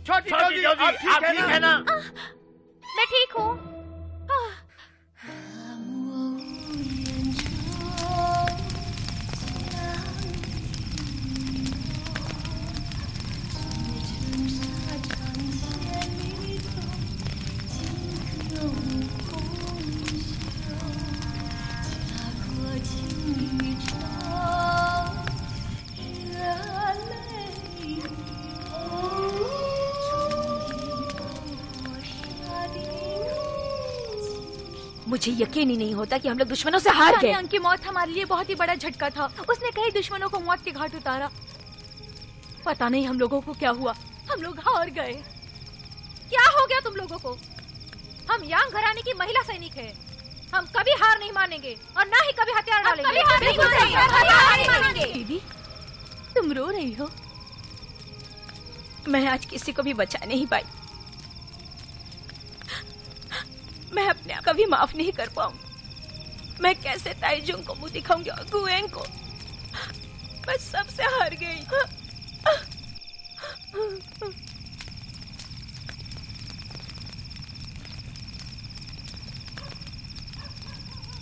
छोटी जल्दी, आप ठीक है ना? मैं ठीक हूँ। मुझे यकीन ही नहीं होता कि हम लोग दुश्मनों से हार गए। की मौत हमारे लिए बहुत ही बड़ा झटका था। उसने कई दुश्मनों को मौत के घाट उतारा। पता नहीं हम लोगों को क्या हुआ, हम लोग हार गए। क्या हो गया तुम लोगों को? हम यांग घराने की महिला सैनिक हैं। हम कभी हार नहीं मानेंगे और ना ही कभी हथियार डालेंगे। कभी हार नहीं मानेंगे। दीदी, तुम रो रही हो? मैं आज किसी को भी बचा नहीं पाई। मैं अपने आप कभी माफ नहीं कर पाऊंगी। मैं कैसे ताइजुंग को मुंह दिखाऊंगी और गुएंग को? मैं सबसे हार गई।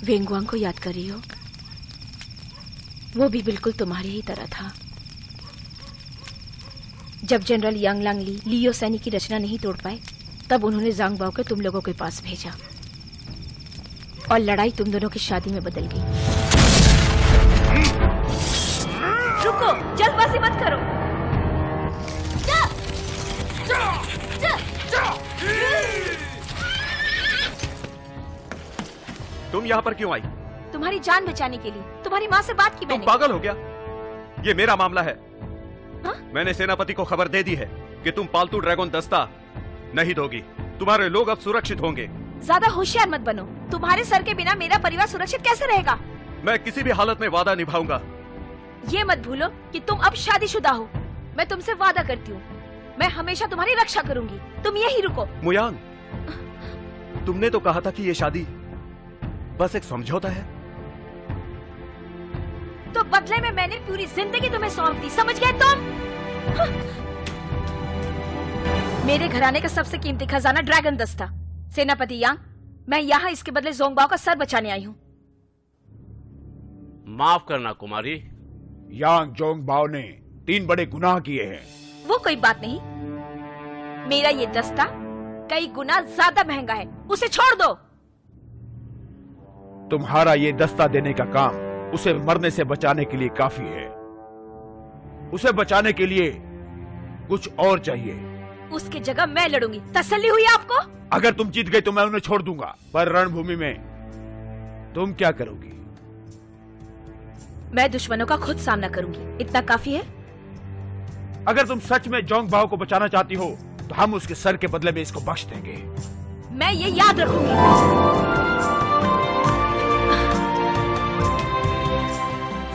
वेंगुआंग को याद कर रही हो? वो भी बिल्कुल तुम्हारी ही तरह था। जब जनरल यांग लांगली लियो सैनिक की रचना नहीं तोड़ पाए, तब उन्होंने जांग बाओ को तुम लोगों के पास भेजा और लड़ाई तुम दोनों की शादी में बदल गई। रुको, जल्दबाजी मत करो। तुम यहाँ पर क्यों आई? तुम्हारी जान बचाने के लिए। तुम्हारी माँ से बात की मैंने। तुम पागल हो गया? ये मेरा मामला है। हा? मैंने सेनापति को खबर दे दी है कि तुम पालतू ड्रैगन दस्ता नहीं दोगी। तुम्हारे लोग अब सुरक्षित होंगे। ज्यादा होशियार मत बनो। तुम्हारे सर के बिना मेरा परिवार सुरक्षित कैसे रहेगा? मैं किसी भी हालत में वादा निभाऊंगा। ये मत भूलो कि तुम अब शादीशुदा हो। मैं तुमसे वादा करती हूँ, मैं हमेशा तुम्हारी रक्षा करूंगी। तुम यही रुको। मुयांग, तुमने तो कहा था कि ये शादी बस एक समझौता है। तो बदले में मैंने पूरी जिंदगी तुम्हें सौंप दी, समझ गए तुम? मेरे घराने का सबसे कीमती खजाना ड्रैगन दस्ता। सेनापति यांग, मैं यहाँ इसके बदले जोंगबाओ का सर बचाने आई हूँ। माफ करना कुमारी। यांग जोंगबाओ ने 3 बड़े गुनाह किए हैं। वो कोई बात नहीं। मेरा ये दस्ता कई गुना ज्यादा महंगा है, उसे छोड़ दो। तुम्हारा ये दस्ता देने का काम उसे मरने से बचाने के लिए काफी है। उसे बचाने के लिए कुछ और चाहिए। उसकी जगह मैं लड़ूंगी। तसल्ली हुई आपको? अगर तुम जीत गई तो मैं उन्हें छोड़ दूंगा, पर रणभूमि में तुम क्या करोगी? मैं दुश्मनों का खुद सामना करूंगी, इतना काफी है। अगर तुम सच में जोंगबाओ को बचाना चाहती हो तो हम उसके सर के बदले में इसको बख्श देंगे। मैं ये याद रखूंगी।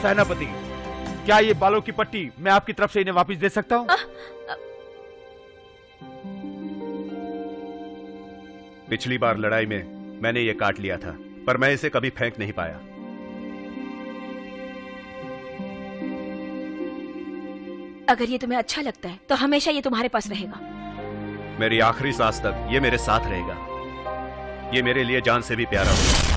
सेनापति, क्या ये बालों की पट्टी मैं आपकी तरफ से इन्हें वापस दे सकता हूँ? पिछली बार लड़ाई में मैंने ये काट लिया था, पर मैं इसे कभी फेंक नहीं पाया। अगर ये तुम्हें अच्छा लगता है तो हमेशा ये तुम्हारे पास रहेगा। मेरी आखिरी सांस तक ये मेरे साथ रहेगा। ये मेरे लिए जान से भी प्यारा होगा।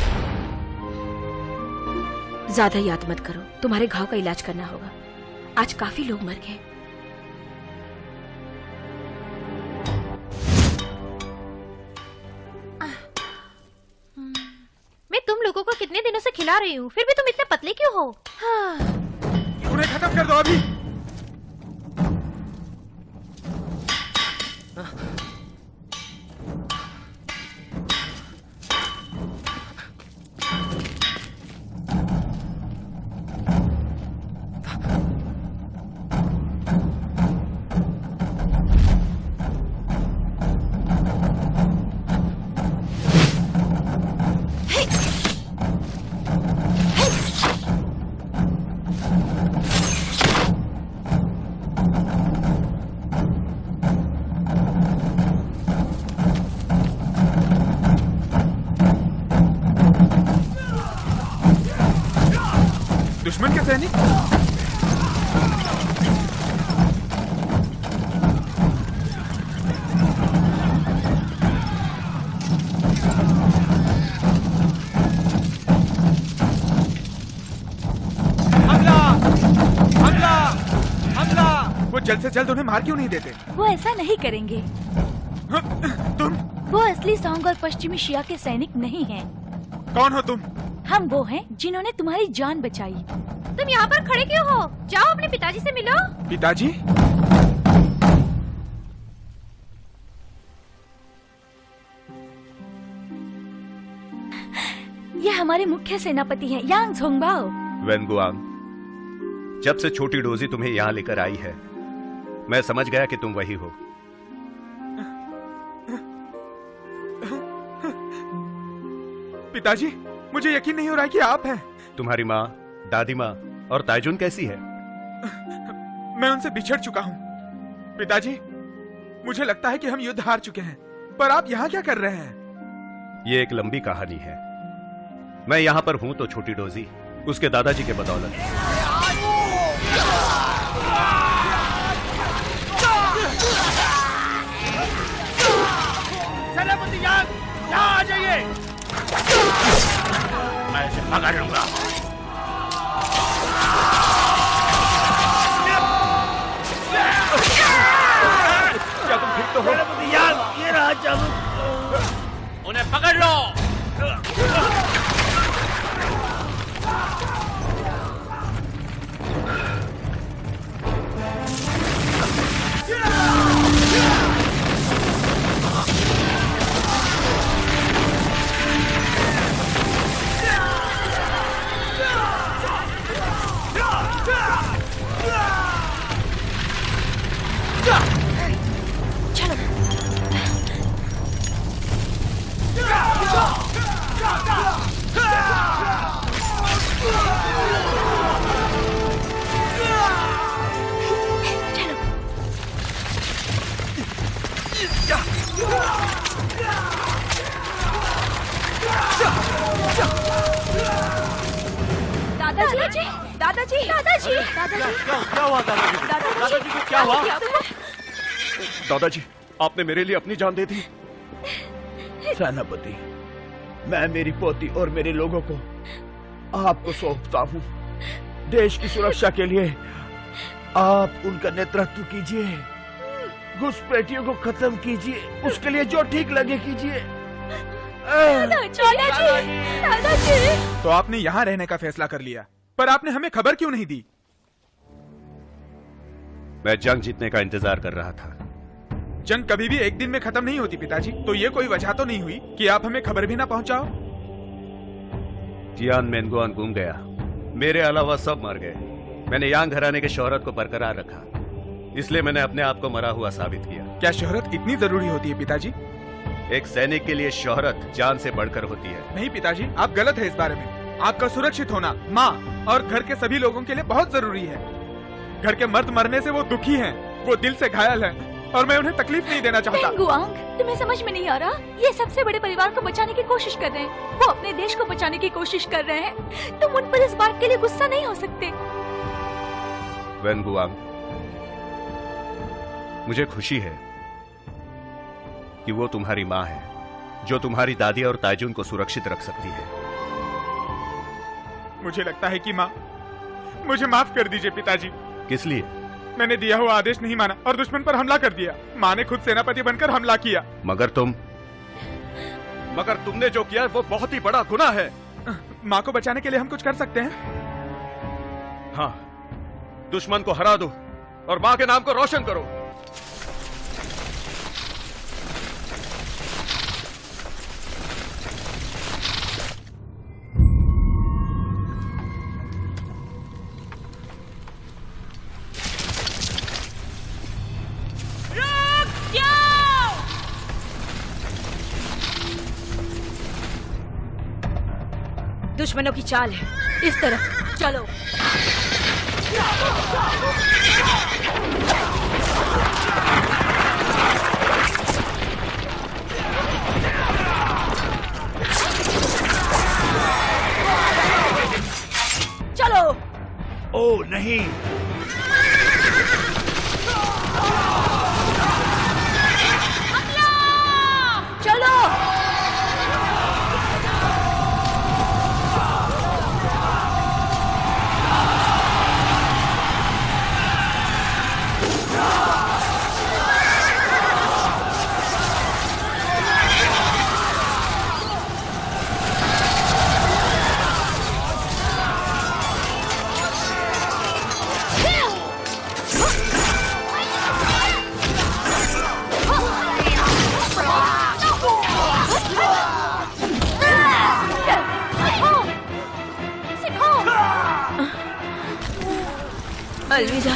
ज्यादा याद मत करो, तुम्हारे घाव का इलाज करना होगा। आज काफी लोग मर गए। मैं तुम लोगों को कितने दिनों से खिला रही हूँ, फिर भी तुम इतने पतले क्यों हो? उन्हें खत्म कर दो अभी। दुश्मन के सैनिक? हमला! हमला! हमला! वो जल्द से जल्द उन्हें मार क्यों नहीं देते? वो ऐसा नहीं करेंगे। तुम वो असली सॉन्ग और पश्चिमी शिया के सैनिक नहीं हैं। कौन हो तुम? हम वो हैं जिन्होंने तुम्हारी जान बचाई। तुम यहाँ पर खड़े क्यों हो? जाओ अपने पिताजी से मिलो। पिताजी? ये हमारे मुख्य सेनापति हैं, यांग झोंगबाओ। वेनगुआंग, जब से छोटी डोजी तुम्हें यहाँ लेकर आई है, मैं समझ गया कि तुम वही हो। पिताजी, मुझे यकीन नहीं हो रहा है कि आप हैं। तुम्हारी माँ, दादी माँ और ताइजुन कैसी है? मैं उनसे बिछड़ चुका हूँ। पिताजी, मुझे लगता है कि हम युद्ध हार चुके हैं, पर आप यहाँ क्या कर रहे हैं? ये एक लंबी कहानी है। मैं यहाँ पर हूँ तो छोटी डोजी उसके दादाजी के बदौलत। सेनापति यांग, यहाँ आ जाइए। मैं इसे पकड़ लूंगा। क्या तुम ठीक तो हो? सेनापति यांग, ये रहा चाबुक। उन्हें पकड़ लो। दादाजी, दादाजी, दादाजी, दादाजी, क्या हुआ दादाजी? दादाजी को क्या हुआ? दादाजी, आपने मेरे लिए अपनी जान दे दी। सेनापति, मैं मेरी पोती और मेरे लोगों को आपको सौंपता हूँ। देश की सुरक्षा के लिए आप उनका नेतृत्व कीजिए, घुसपैठियों को खत्म कीजिए, उसके लिए जो ठीक लगे कीजिए। दादाजी, तो आपने यहाँ रहने का फैसला कर लिया, पर आपने हमें खबर क्यों नहीं दी? मैं जंग जीतने का इंतजार कर रहा था। जंग कभी भी एक दिन में खत्म नहीं होती पिताजी, तो ये कोई वजह तो नहीं हुई कि आप हमें खबर भी ना पहुंचाओ? जियान मेनगुआन घूम गया, मेरे अलावा सब मर गए। मैंने यांग घराने के शोहरत को बरकरार रखा, इसलिए मैंने अपने आप को मरा हुआ साबित किया। क्या शोहरत इतनी जरूरी होती है पिताजी? एक सैनिक के लिए शोहरत जान से बढ़कर होती है। नहीं पिताजी, आप गलत है इस बारे में। आपका सुरक्षित होना माँ और घर के सभी लोगों के लिए बहुत जरूरी है। घर के मर्द मरने से वो दुखी हैं, वो दिल से घायल हैं, और मैं उन्हें तकलीफ नहीं देना चाहता। वेंगुआंग, तुम्हें समझ में नहीं आ रहा? ये सबसे बड़े परिवार को बचाने की कोशिश कर रहे हैं, वो अपने देश को बचाने की कोशिश कर रहे हैं। तुम उन पर इस बात के लिए गुस्सा नहीं हो सकते। वेनगुआंग, मुझे खुशी है कि वो तुम्हारी माँ है, जो तुम्हारी दादी और ताइजुन को सुरक्षित रख सकती है। मुझे लगता है कि माँ, मुझे माफ कर दीजिए पिताजी। किस लिए? मैंने दिया हुआ आदेश नहीं माना और दुश्मन पर हमला कर दिया। माँ ने खुद सेनापति बनकर हमला किया। मगर तुमने जो किया वो बहुत ही बड़ा गुनाह है। माँ को बचाने के लिए हम कुछ कर सकते हैं। हाँ, दुश्मन को हरा दो और माँ के नाम को रोशन करो। दुश्मनों की चाल है, इस तरफ चलो। चलो। ओ नहीं, चलो। अलविदा।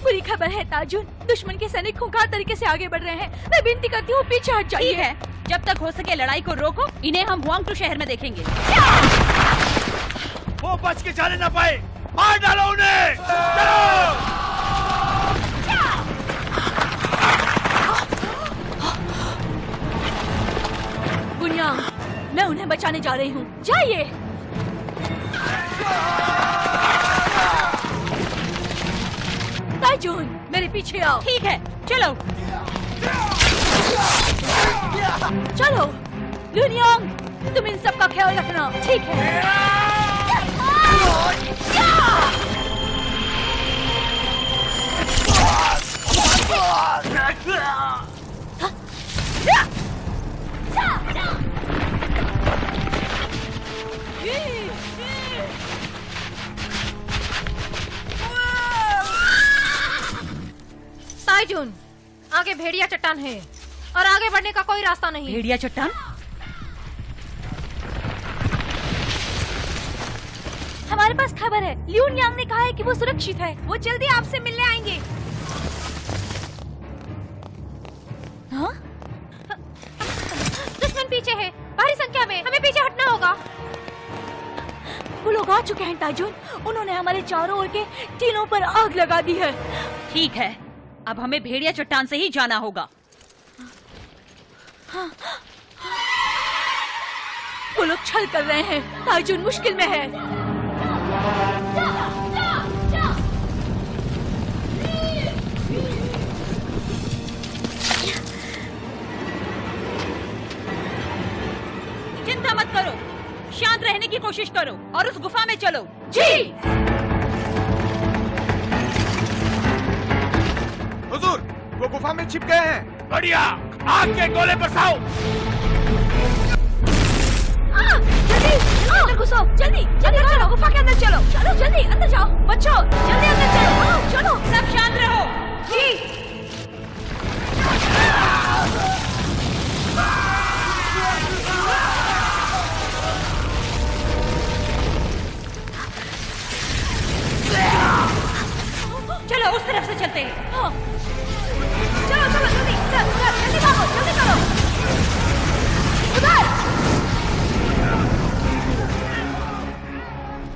बुरी खबर है ताजुन, दुश्मन के सैनिक खूंखार तरीके से आगे बढ़ रहे हैं। मैं विनती करती हूँ पीछे हट जाइए। है, जब तक हो सके लड़ाई को रोको। इन्हें हम हुआंगटू शहर में देखेंगे। वो बच के जाने ना पाए, मार डालो उन्हें। चलो। बुनियांग, मैं उन्हें बचाने जा रही हूँ, जाइए। ताइजुन, मेरे पीछे आओ। ठीक है, चलो। चलो। लुनियांग, तुम इन सब का ख्याल रखना, ठीक है? ताइजुन, आगे भेड़िया चट्टान है और आगे बढ़ने का कोई रास्ता नहीं। भेड़िया चट्टान? हमारे पास खबर है, ल्यूनयांग ने कहा है कि वो सुरक्षित है। वो जल्दी आपसे मिलने आएंगे। हाँ? दुश्मन पीछे है, भारी संख्या में, हमें पीछे हटना होगा। वो लोग आ चुके हैं ताजुन, उन्होंने हमारे चारों ओर के टीलों पर आग लगा दी है। ठीक है, अब हमें भेड़िया चट्टान से ही जाना होगा। वो लोग छल कर रहे हैं, ताजुन मुश्किल में है। चिंता मत करो, शांत रहने की कोशिश करो और उस गुफा में चलो। जी। हुजूर, वो गुफा में छिप गए हैं। बढ़िया, आग के गोले बरसाओ। जल्दी अंदर घुसो, जल्दी जल्दी चलो, गुफा के अंदर चलो। चलो जल्दी अंदर जाओ, बच्चों जल्दी अंदर चलो। चलो सब शांत रहो। जी। चलते हैं। हाँ। चलो चलो जल्दी जल्दी भागो, जल्दी करो। उधर।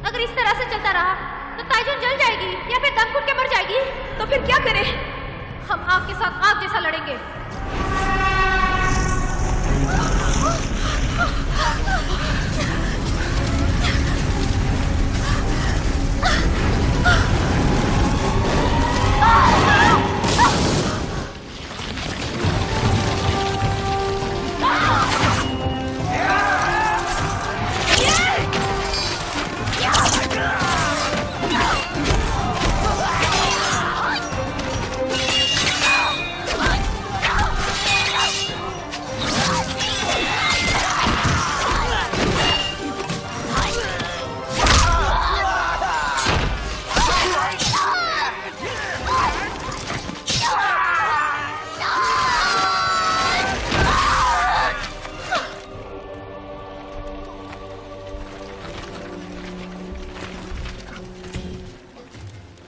अगर इस तरह से चलता रहा तो ताइजुन जल जाएगी या फिर दम घुट के मर जाएगी। तो फिर क्या करें? हम आग के साथ आग जैसा लड़ेंगे।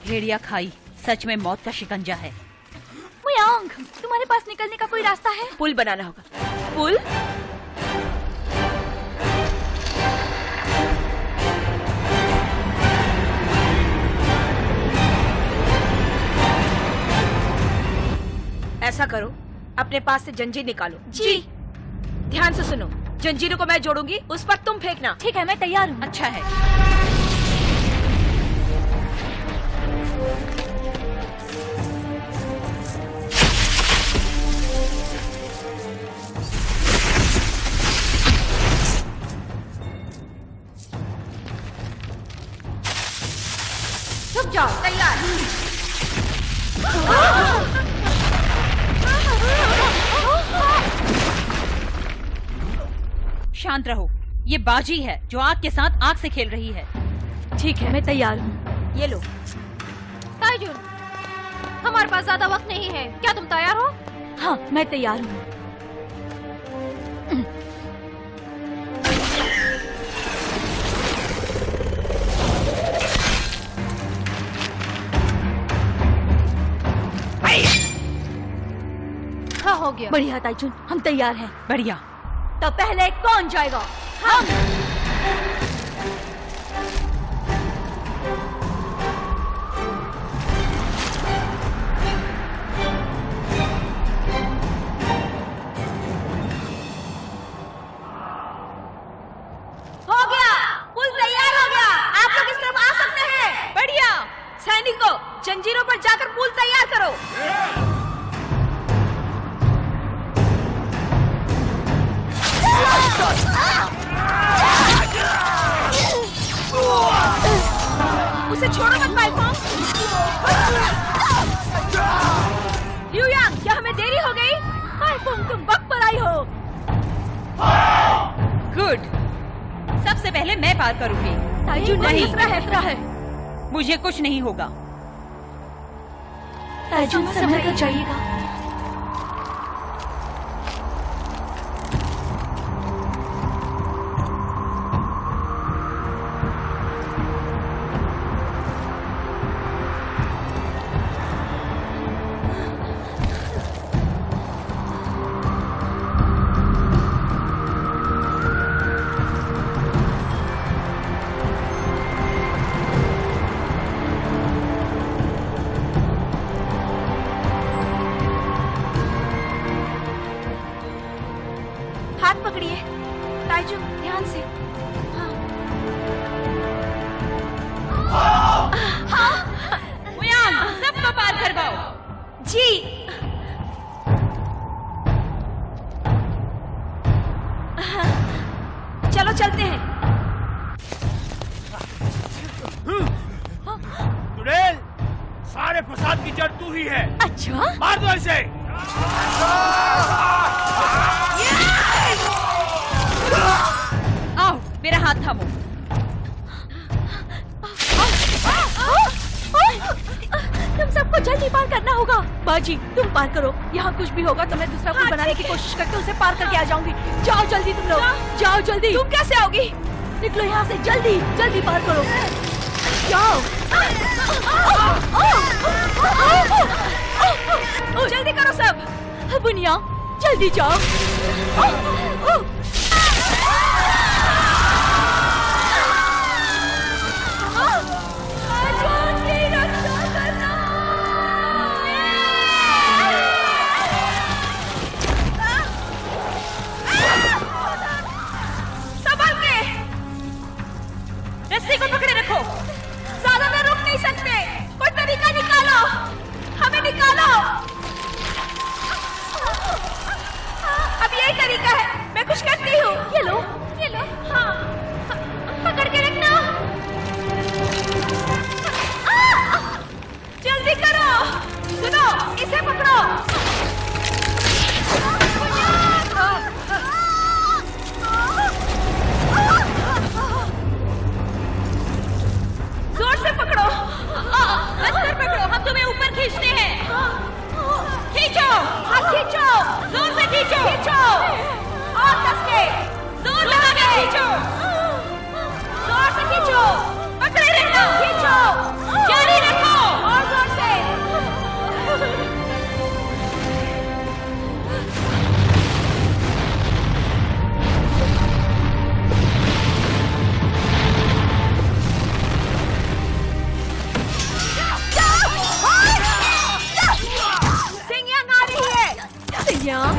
भेड़िया खाई सच में मौत का शिकंजा है। मुयांग, तुम्हारे पास निकलने का कोई रास्ता है? पुल बनाना होगा। पुल? ऐसा करो, अपने पास से जंजीर निकालो। जी। ध्यान से सुनो, जंजीरों को मैं जोड़ूंगी, उस पर तुम फेंकना। ठीक है, मैं तैयार हूँ। अच्छा है। रुक जाओ, तैयार। शांत रहो, ये बाजी है जो आग के साथ आग से खेल रही है। ठीक है, मैं तैयार हूँ। ये लो। ताइजुन, हमारे पास ज्यादा वक्त नहीं है, क्या तुम तैयार हो? हाँ, मैं तैयार हूँ। हाँ, हो गया। बढ़िया ताइजुन, हम तैयार हैं। बढ़िया। तो पहले कौन जाएगा? हम। हो गया, पुल तैयार हो गया। आप लोग इस तरफ आ सकते हैं। बढ़िया। सैनिकों, जंजीरों पर जाकर पुल तैयार करो। उसे छोड़ो मत पाइफोंग। लिu यांग, क्या हमें देरी हो गई? पाइफोंग, तुम वक्त पर आई हो। गुड। सबसे पहले मैं पार करूंगी। ताइजुन, नहीं, खतरा है। मुझे कुछ नहीं होगा। ताइजुन, समय तो चाहिएगा। हाथ पकड़िए। ताइजुन, ध्यान से। मुयांग, सबको पार करवाओ। जी। चलो चलते हैं। चुड़ैल, सारे फसाद की जड़ तू ही है। अच्छा, मार दो इसे। आओ, मेरा हाथ थामो। तुम सबको जल्दी पार करना होगा। बाजी, तुम पार करो। यहाँ कुछ भी होगा तो मैं दूसरा पुल बनाने की कोशिश करके उसे पार करके आ जाऊंगी। जाओ जल्दी तुम लोग, जाओ जल्दी। तुम कैसे आओगी? निकलो यहाँ से, जल्दी जल्दी पार करो। जाओ। जल्दी करो सब। बुनिया जल्दी जाओ। संभल के रस्सी को पकड़े रखो। ज्यादा देर रुक नहीं सकते। कोई तरीका निकालो, हमें निकालो। अब यही तरीका है, मैं कुछ करती हूँ। ये लो। हाँ, पकड़ के रखना। जल्दी करो। सुनो, इसे पकड़ो। जोर से पकड़ो। कसकर पकड़ो, हम तुम्हें ऊपर खींचते हैं। खींचो, हाथ खींचो। जोर से खींचो। खींचो और कस के। जोर लगा के खींचो। जोर से खींचो। पकड़े रहना। खींचो, जारी रखो। और जोर से। सिंगियांग आ रही है। सिंगियांग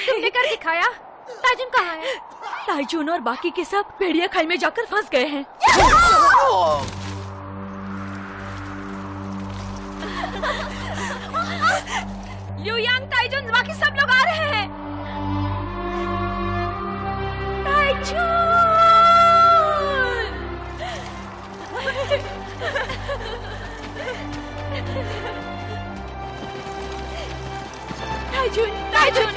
तुमने कर दिखाया। ताजुन कहाँ है? ताइजून और बाकी के सब भेड़िया खाई में जाकर फंस गए हैं। ल्यूयांग, ताइजुन, बाकी सब लोग आ रहे हैं। ताइजून, ताजुन,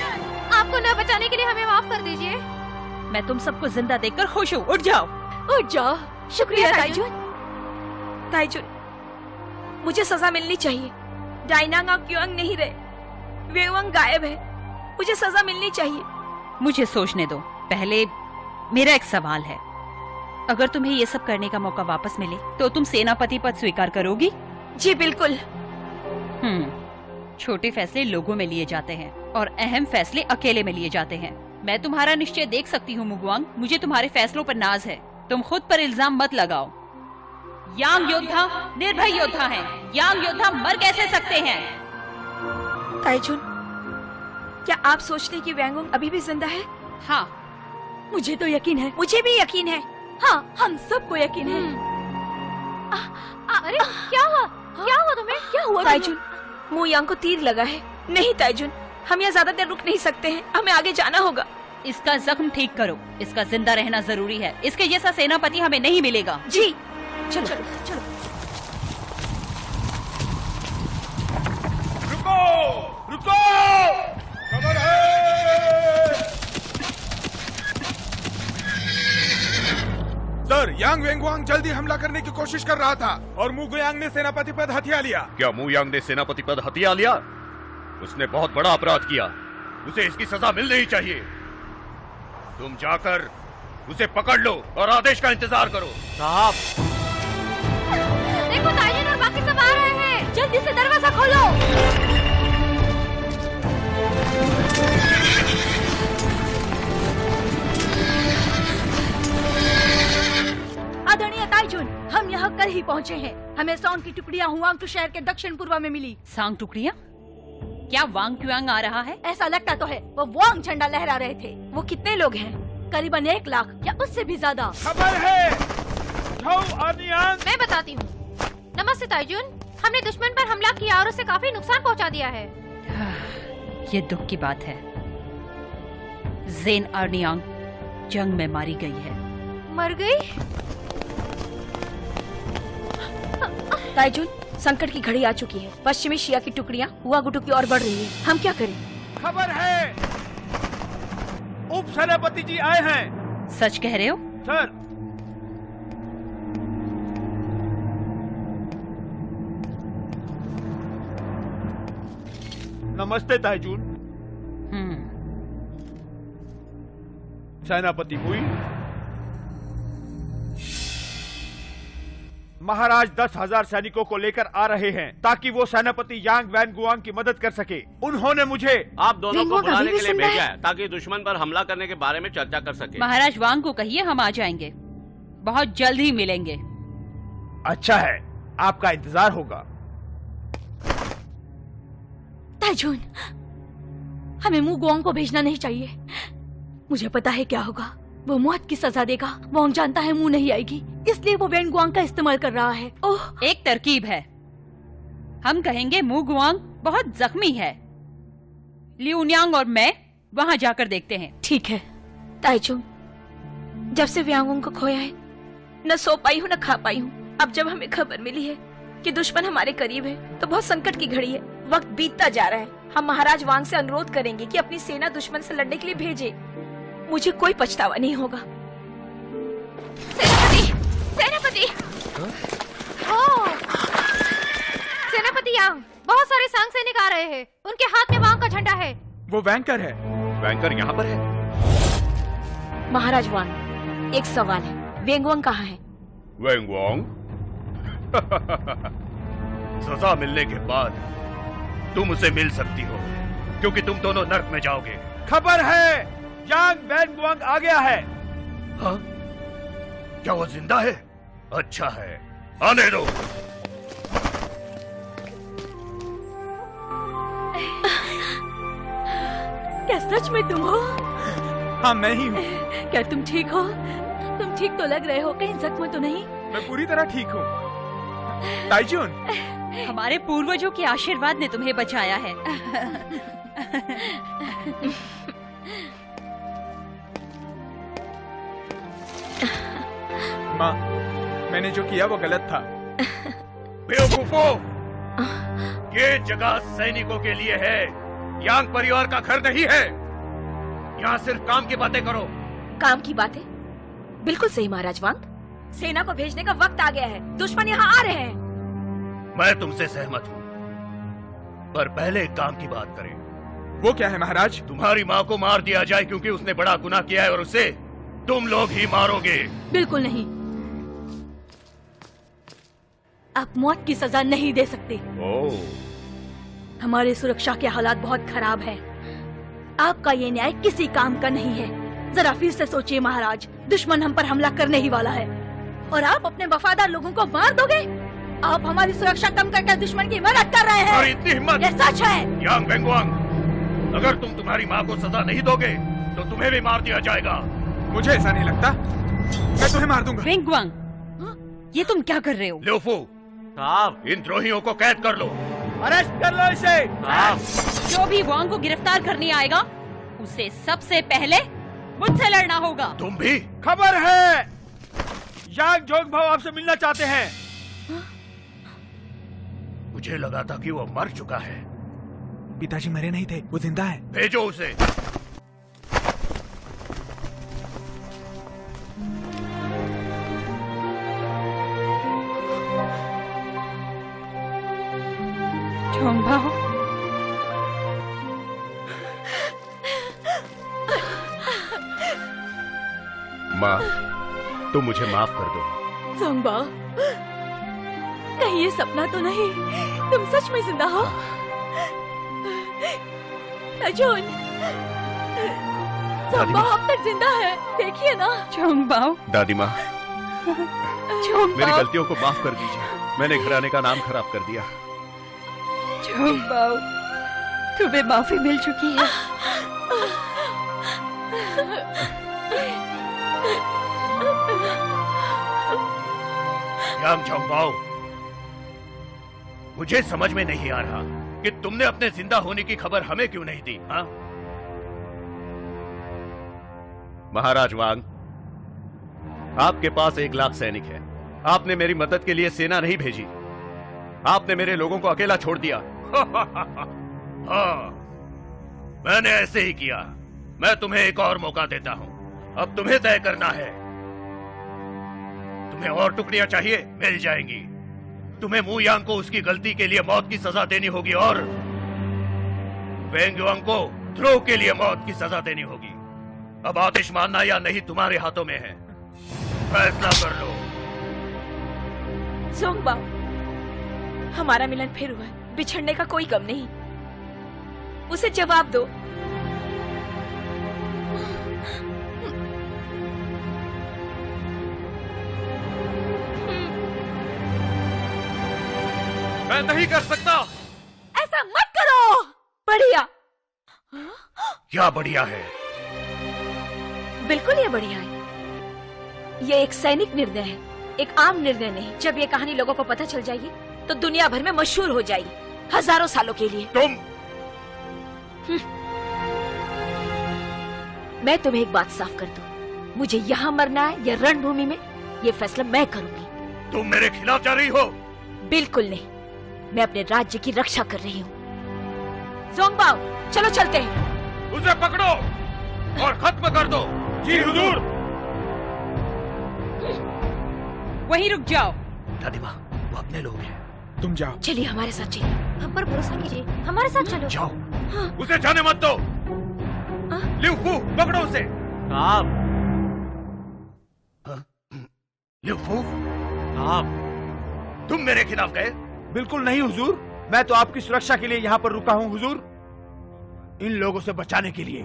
आपको न बचाने के लिए हमें माफ कर दीजिए। मैं तुम सबको जिंदा देखकर खुश हूँ। उठ जाओ। उठ जाओ। शुक्रिया ताइजून। ताइजुन, मुझे सजा मिलनी चाहिए। डायनांग और क्योंग नहीं रहे, वेवंग गायब है। मुझे सजा मिलनी चाहिए। मुझे सोचने दो। पहले मेरा एक सवाल है, अगर तुम्हें ये सब करने का मौका वापस मिले तो तुम सेनापति पद स्वीकार करोगी? जी बिल्कुल। छोटे फैसले लोगों में लिए जाते हैं और अहम फैसले अकेले में लिए जाते हैं। मैं तुम्हारा निश्चय देख सकती हूँ मुगवांग, मुझे तुम्हारे फैसलों पर नाज है। तुम खुद पर इल्जाम मत लगाओ। यांग योद्धा निर्भय योद्धा हैं। यांग योद्धा मर कैसे सकते हैं? ताइजुन, क्या आप सोचते हैं कि वैंगुंग अभी भी जिंदा है? हाँ, मुझे तो यकीन है। मुझे भी यकीन है। हाँ, हम सबको यकीन है। अरे क्या हुआ? क्या हुआ तुम्हें? क्या हुआ? ताइजुन, मुयांग को तीर लगा है। नहीं ताइजुन, हम यहाँ ज्यादा देर रुक नहीं सकते हैं। हमें आगे जाना होगा। इसका जख्म ठीक करो। इसका जिंदा रहना जरूरी है। इसके जैसा सेनापति हमें नहीं मिलेगा। जी चलो चलो चलो। रुको, रुको, खबर है। सर, यांग वेंगवांग जल्दी हमला करने की कोशिश कर रहा था और मुगयांग ने सेनापति पद हथिया लिया। क्या मुयांग ने सेनापति पद हथिया लिया? उसने बहुत बड़ा अपराध किया, उसे इसकी सजा मिलनी ही चाहिए। तुम जाकर उसे पकड़ लो और आदेश का इंतजार करो। साहब, देखो ताजुन और बाकी सब आ रहे हैं। जल्दी से दरवाजा खोलो। आदरणीय ताइजुन, हम यहाँ कल ही पहुँचे हैं। हमें सौंग की टुकड़ियाँ हुआंग शहर के दक्षिण पूर्व में मिली। सांग टुकड़ियाँ? क्या वांग क्युआंग आ रहा है? ऐसा लगता तो है वो वांग झंडा लहरा रहे थे। वो कितने लोग हैं? करीबन 1 लाख या उससे भी ज्यादा। खबर है झौ अर्नियांग। मैं बताती हूँ। नमस्ते ताइजुन, हमने दुश्मन पर हमला किया और उसे काफी नुकसान पहुँचा दिया है। ये दुख की बात है। ज़ेन अर्नियांग जंग में मारी गई है। मर गई? ताइजुन, संकट की घड़ी आ चुकी है। पश्चिमी शिया की टुकड़ियां हुआ गुटू की ओर बढ़ रही है। हम क्या करें? खबर है उप सेनापति जी आए हैं। सच कह रहे हो? सर, नमस्ते ताइजून। सेनापति हुई। महाराज 10,000 सैनिकों को लेकर आ रहे हैं ताकि वो सेनापति यांग वैनगुआंग की मदद कर सके। उन्होंने मुझे आप दोनों को बुलाने के लिए भेजा है ताकि दुश्मन पर हमला करने के बारे में चर्चा कर सके। महाराज वांग को कहिए हम आ जाएंगे, बहुत जल्द ही मिलेंगे। अच्छा है, आपका इंतजार होगा। ताइजुन, हमें मु गुआंग को भेजना नहीं चाहिए। मुझे पता है क्या होगा। वो मौत की सजा देगा। वांग जानता है मुंह नहीं आएगी, इसलिए वो वैन गुआंग का इस्तेमाल कर रहा है। ओह, एक तरकीब है। हम कहेंगे मु गुआंग बहुत जख्मी है। लियूनियांग और मैं वहाँ जाकर देखते हैं। ठीक है। ताइजुन, जब से व्यांगों को खोया है न सो पाई हूँ न खा पाई हूँ। अब जब हमें खबर मिली है कि दुश्मन हमारे करीब है तो बहुत संकट की घड़ी है। वक्त बीतता जा रहा है। हम महाराज वांग से अनुरोध करेंगे कि अपनी सेना दुश्मन से लड़ने के लिए भेजे। मुझे कोई पछतावा नहीं होगा। सेनापति, सेनापति, सेनापति यांग, बहुत सारे सांग सैनिक आ रहे हैं। उनके हाथ में वांग का झंडा है। वो वैंकर है। वैंकर यहाँ पर है? महाराज वांग, एक सवाल है। वेंगवांग कहाँ है? वेंगवांग? सजा मिलने के बाद तुम उसे मिल सकती हो, क्योंकि तुम दोनों नर्क में जाओगे। खबर है यांग वैनगुआंग आ गया है। हाँ? क्या वो जिंदा है? अच्छा है, आने दो। क्या सच में तुम हो? हाँ, मैं ही हूँ। क्या तुम ठीक हो? तुम ठीक तो लग रहे हो, कहीं जख्म तो नहीं? मैं पूरी तरह ठीक हूँ। ताइजुन, हमारे पूर्वजों के आशीर्वाद ने तुम्हें बचाया है। माँ, मैंने जो किया वो गलत था। बेवकूफों, ये जगह सैनिकों के लिए है, यांग परिवार का घर नहीं है। यहाँ सिर्फ काम की बातें करो। काम की बातें? बिल्कुल सही महाराज वांग। सेना को भेजने का वक्त आ गया है। दुश्मन यहाँ आ रहे हैं। मैं तुमसे सहमत हूँ, पर पहले एक काम की बात करें। वो क्या है महाराज? तुम्हारी माँ को मार दिया जाए क्योंकि उसने बड़ा गुनाह किया है और उसे तुम लोग ही मारोगे। बिल्कुल नहीं, आप मौत की सजा नहीं दे सकते। ओह, हमारी सुरक्षा के हालात बहुत खराब हैं। आपका ये न्याय किसी काम का नहीं है। जरा फिर से सोचिए महाराज, दुश्मन हम पर हमला करने ही वाला है और आप अपने वफादार लोगों को मार दोगे। आप हमारी सुरक्षा कम करके दुश्मन की मदद कर रहे हैं। और इतनी हिम्मत? ये सच है। यांग वेंगवांग, अगर तुम तुम्हारी माँ को सजा नहीं दोगे तो तुम्हें भी मार दिया जाएगा। मुझे ऐसा नहीं लगता। मैं तुम्हें मार दूंगा। वेंगवांग, ये तुम क्या कर रहे हो? ल्योफू, साहब, इन द्रोहियों को कैद कर लो। अरेस्ट कर लो इसे। साहब, जो भी वांग को गिरफ्तार करने आएगा उसे सबसे पहले मुझसे लड़ना होगा। तुम भी? खबर है यांग जोंगभाओ आपसे मिलना चाहते हैं। मुझे लगा था कि वो मर चुका है। पिताजी मरे नहीं थे, वो जिंदा है। भेजो उसे। जोंगभाओ, माँ, तुम मुझे माफ कर दो। जोंगबाओ, कहीं ये सपना तो नहीं? तुम सच में जिंदा हो? ताइजुन, जोंगबाओ अब तक जिंदा है, देखिए ना। जोंगभाओ, दादी माँ, जोंगभाओ, मेरी गलतियों को माफ कर दीजिए। मैंने घराने का नाम खराब कर दिया। जोंगभाओ, तुम्हें माफी मिल चुकी है। यांग झोंगबाओ, मुझे समझ में नहीं आ रहा कि तुमने अपने जिंदा होने की खबर हमें क्यों नहीं दी, हाँ? महाराज वांग, आपके पास 1 लाख सैनिक है। आपने मेरी मदद के लिए सेना नहीं भेजी, आपने मेरे लोगों को अकेला छोड़ दिया। हाँ, मैंने ऐसे ही किया। मैं तुम्हें एक और मौका देता हूं, अब तुम्हें तय करना है। तुम्हें और टुकड़ियां चाहिए, मिल जाएंगी। तुम्हें मू यांग को उसकी गलती के लिए मौत की सजा देनी होगी और वेंग युआंग को द्रोह के लिए मौत की सजा देनी होगी। अब आदेश मानना या नहीं तुम्हारे हाथों में है, फैसला कर लो। ज़ोंगबाओ, हमारा मिलन फिर हुआ है, बिछड़ने का कोई गम नहीं। उसे जवाब दो। मैं नहीं कर सकता। ऐसा मत करो। बढ़िया। क्या बढ़िया है? बिल्कुल ये बढ़िया है। ये एक सैनिक निर्णय है, एक आम निर्णय नहीं। जब ये कहानी लोगों को पता चल जाएगी तो दुनिया भर में मशहूर हो जाएगी, हजारों सालों के लिए। तुम मैं तुम्हें एक बात साफ कर दूं, मुझे यहाँ मरना है या रणभूमि में, ये फैसला मैं करूंगी। तुम मेरे खिलाफ जा रही हो? बिल्कुल नहीं, मैं अपने राज्य की रक्षा कर रही हूँ। ज़ोंगबाओ, चलो चलते हैं। उसे पकड़ो और खत्म कर दो। जी हुजूर। वहीं रुक जाओ। दादी माँ, वो अपने लोग हैं। तुम जाओ। चलिए हमारे साथ चलिए। हम पर भरोसा कीजिए, हमारे साथ चलो। जाओ। हाँ। उसे जाने मत दो। लिउ फू, पकड़ो उसे। आप लिउ फू, आप तुम मेरे खिलाफ गए? बिल्कुल नहीं हुजूर, मैं तो आपकी सुरक्षा के लिए यहाँ पर रुका हूँ हुजूर, इन लोगों से बचाने के लिए।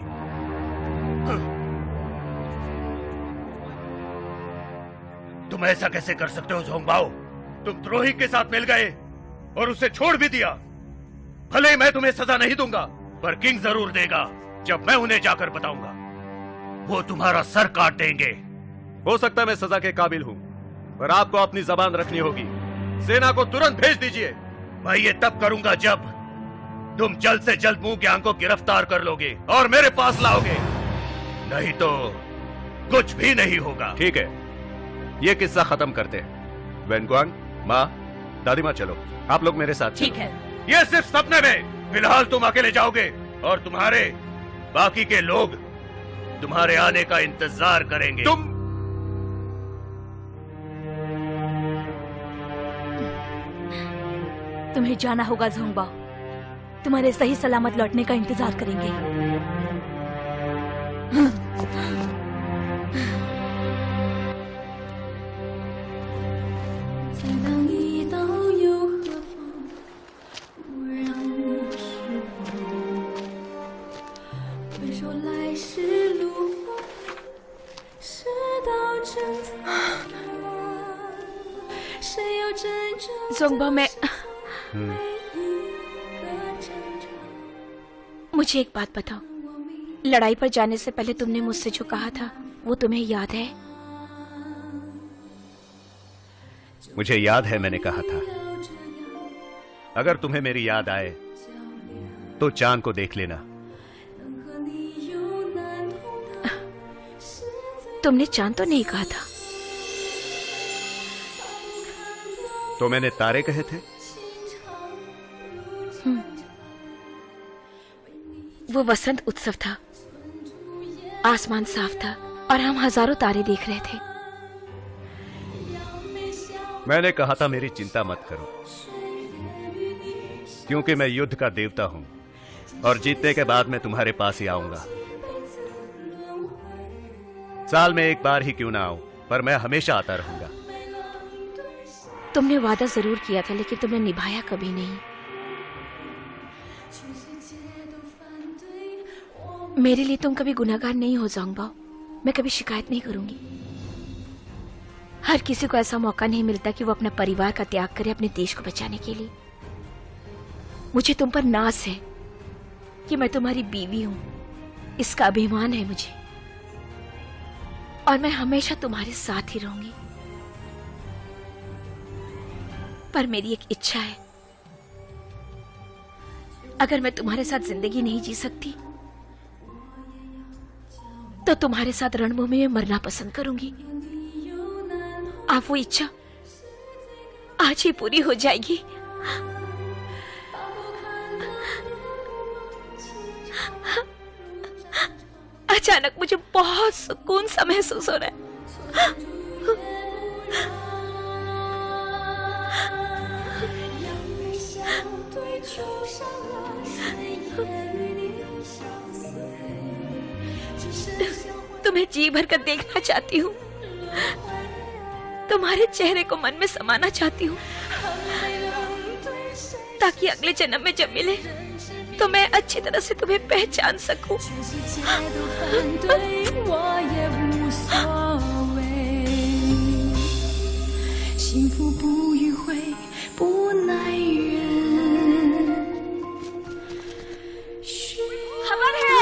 तुम ऐसा कैसे कर सकते हो ज़ोंगबाओ? तुम द्रोही के साथ मिल गए और उसे छोड़ भी दिया। भले ही मैं तुम्हें सजा नहीं दूंगा, पर किंग जरूर देगा जब मैं उन्हें जाकर बताऊंगा। वो तुम्हारा सर काट देंगे। हो सकता है मैं सजा के काबिल हूं, पर आपको अपनी जबान रखनी होगी। सेना को तुरंत भेज दीजिए। मैं ये तब करूंगा जब तुम जल्द से जल्द मू यांग को गिरफ्तार कर लोगे और मेरे पास लाओगे, नहीं तो कुछ भी नहीं होगा। ठीक है, ये किस्सा खत्म करते हैं। वेनगुआंग, माँ, दादी माँ, चलो आप लोग मेरे साथ। ठीक है। ये सिर्फ सपने में। फिलहाल तुम अकेले जाओगे और तुम्हारे बाकी के लोग तुम्हारे आने का इंतजार करेंगे। तुम्हें जाना होगा ज़ोंगबाओ, तुम्हारे सही सलामत लौटने का इंतजार करेंगे। ज़ोंगबाओ, मैं मुझे एक बात बताओ, लड़ाई पर जाने से पहले तुमने मुझसे जो कहा था वो तुम्हें याद है? मुझे याद है, मैंने कहा था अगर तुम्हें मेरी याद आए तो चांद को देख लेना। तुमने चांद तो नहीं कहा था। तो मैंने तारे कहे थे। वो वसंत उत्सव था, आसमान साफ था और हम हजारों तारे देख रहे थे। मैंने कहा था मेरी चिंता मत करो, क्योंकि मैं युद्ध का देवता हूं और जीतने के बाद मैं तुम्हारे पास ही आऊंगा। साल में एक बार ही क्यों ना आऊं, पर मैं हमेशा आता रहूंगा। तुमने वादा जरूर किया था, लेकिन तुमने निभाया कभी नहीं। मेरे लिए तुम कभी गुनहगार नहीं हो ज़ोंगबाओ। मैं कभी शिकायत नहीं करूंगी। हर किसी को ऐसा मौका नहीं मिलता कि वो अपना परिवार का त्याग करे अपने देश को बचाने के लिए। मुझे तुम पर नाज है, कि मैं तुम्हारी बीवी हूं, इसका अभिमान है मुझे, और मैं हमेशा तुम्हारे साथ ही रहूंगी। पर मेरी एक इच्छा है, अगर मैं तुम्हारे साथ जिंदगी नहीं जी सकती तो तुम्हारे साथ रणभूमि में मरना पसंद करूंगी। आप वो इच्छा आज ही पूरी हो जाएगी। अचानक मुझे बहुत सुकून सा महसूस हो रहा है। तुम्हें जी भर कर देखना चाहती हूँ, तुम्हारे चेहरे को मन में समाना चाहती हूँ, ताकि अगले जन्म में जब मिले तो मैं अच्छी तरह से तुम्हें पहचान सकूं। खबर है।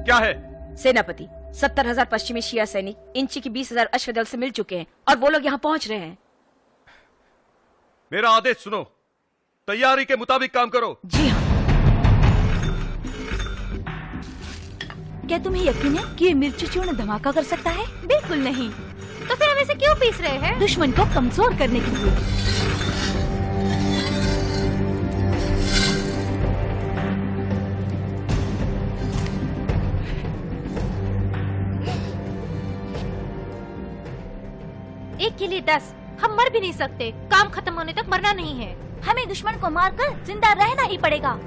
क्या है? सेनापति, 70,000 पश्चिमी शिया सैनिक इंची की 20,000 अश्वदल से मिल चुके हैं और वो लोग यहाँ पहुंच रहे हैं। मेरा आदेश सुनो, तैयारी के मुताबिक काम करो। जी हाँ। क्या तुम्हें यकीन है कि ये मिर्ची चूर्ण धमाका कर सकता है? बिल्कुल नहीं। तो फिर हम इसे क्यों पीस रहे हैं? दुश्मन को कमजोर करने के लिए। एक के लिए 10, हम मर भी नहीं सकते। काम खत्म होने तक मरना नहीं है। हमें दुश्मन को मारकर जिंदा रहना ही पड़ेगा।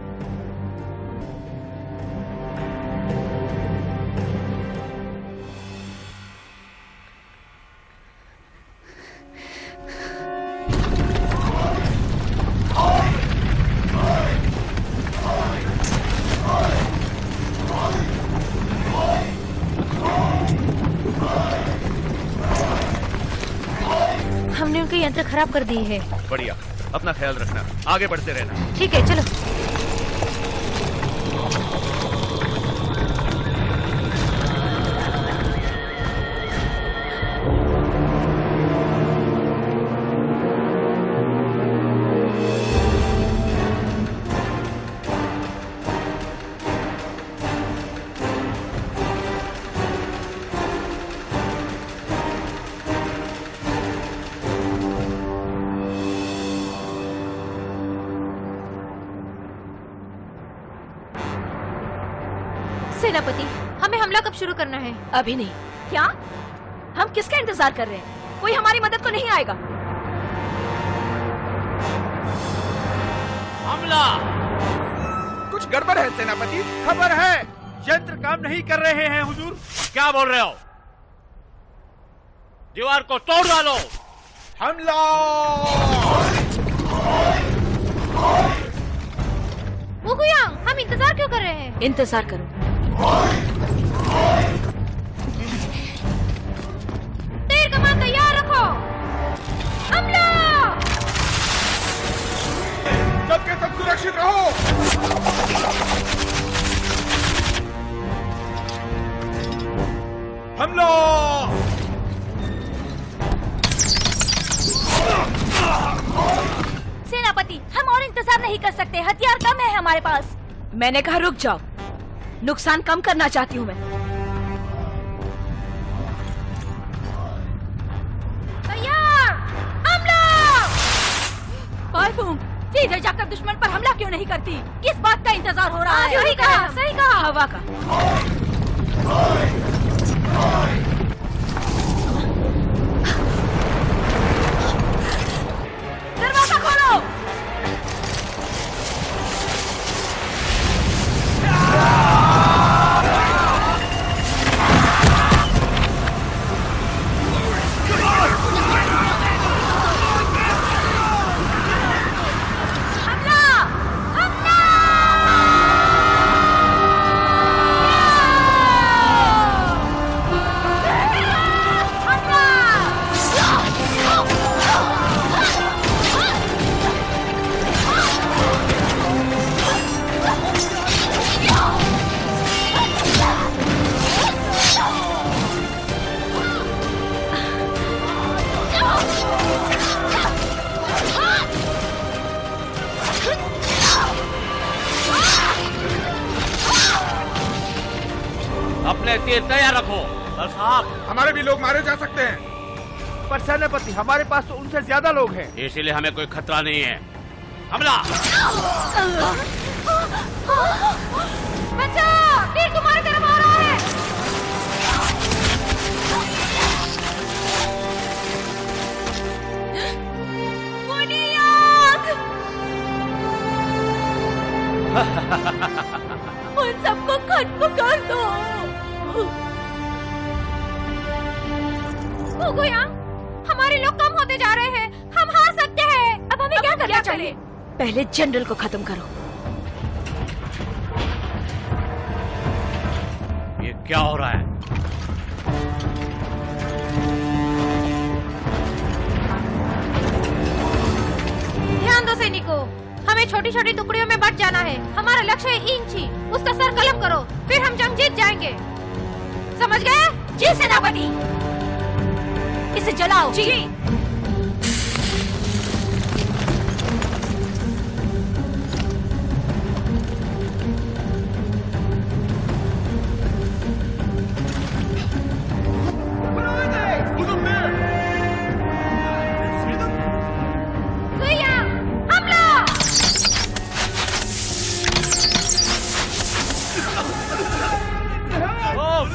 हमने उनके यंत्र खराब कर दिए हैं। बढ़िया, अपना ख्याल रखना, आगे बढ़ते रहना। ठीक है, चलो। सेनापति, हमें हमला कब शुरू करना है? अभी नहीं। क्या? हम किसका इंतजार कर रहे हैं? कोई हमारी मदद को नहीं आएगा। हमला! कुछ गड़बड़ है सेनापति, खबर है यंत्र काम नहीं कर रहे हैं हुजूर। क्या बोल रहे हो? दीवार को तोड़ डालो। हमला! वुगुयांग, हम इंतजार क्यों कर रहे हैं? इंतजार करो। तीर कमान तैयार रखो। हमला! सबके सब सुरक्षित रहो। हमला! सेनापति, हम और इंतजार नहीं कर सकते, हथियार कम है हमारे पास। मैंने कहा रुक जाओ, नुकसान कम करना चाहती हूँ मैं। तैयार! हमला! पाइफूम, सीधे जाकर दुश्मन पर हमला क्यों नहीं करती? किस बात का इंतजार हो रहा है? सही कहा, सही कहा। हवा का। दरवाजा खोलो। अपने तीर तैयार रखो। बस साहब, हमारे भी लोग मारे जा सकते हैं। पर सेनापति, हमारे पास तो उनसे ज्यादा लोग हैं। इसीलिए हमें कोई खतरा नहीं है। हमला! बचाओ! तीर तुम्हारी तरफ आ रहा है। उन सबको खत्म कर दो। हुगुयांग, हमारे लोग कम होते जा रहे हैं। हम हार सकते हैं। अब हमें क्या करना चाहिए? पहले जनरल को खत्म करो। ये क्या हो रहा है? ध्यान दो सैनिकों, हमें छोटी छोटी टुकड़ियों में बट जाना है। हमारा लक्ष्य है इंची। उसका सर कलम करो, फिर हम जंग जीत जाएंगे। समझ गए? जी सेनापति। इसे जलाओ। जी। हुगुयांग, हमला!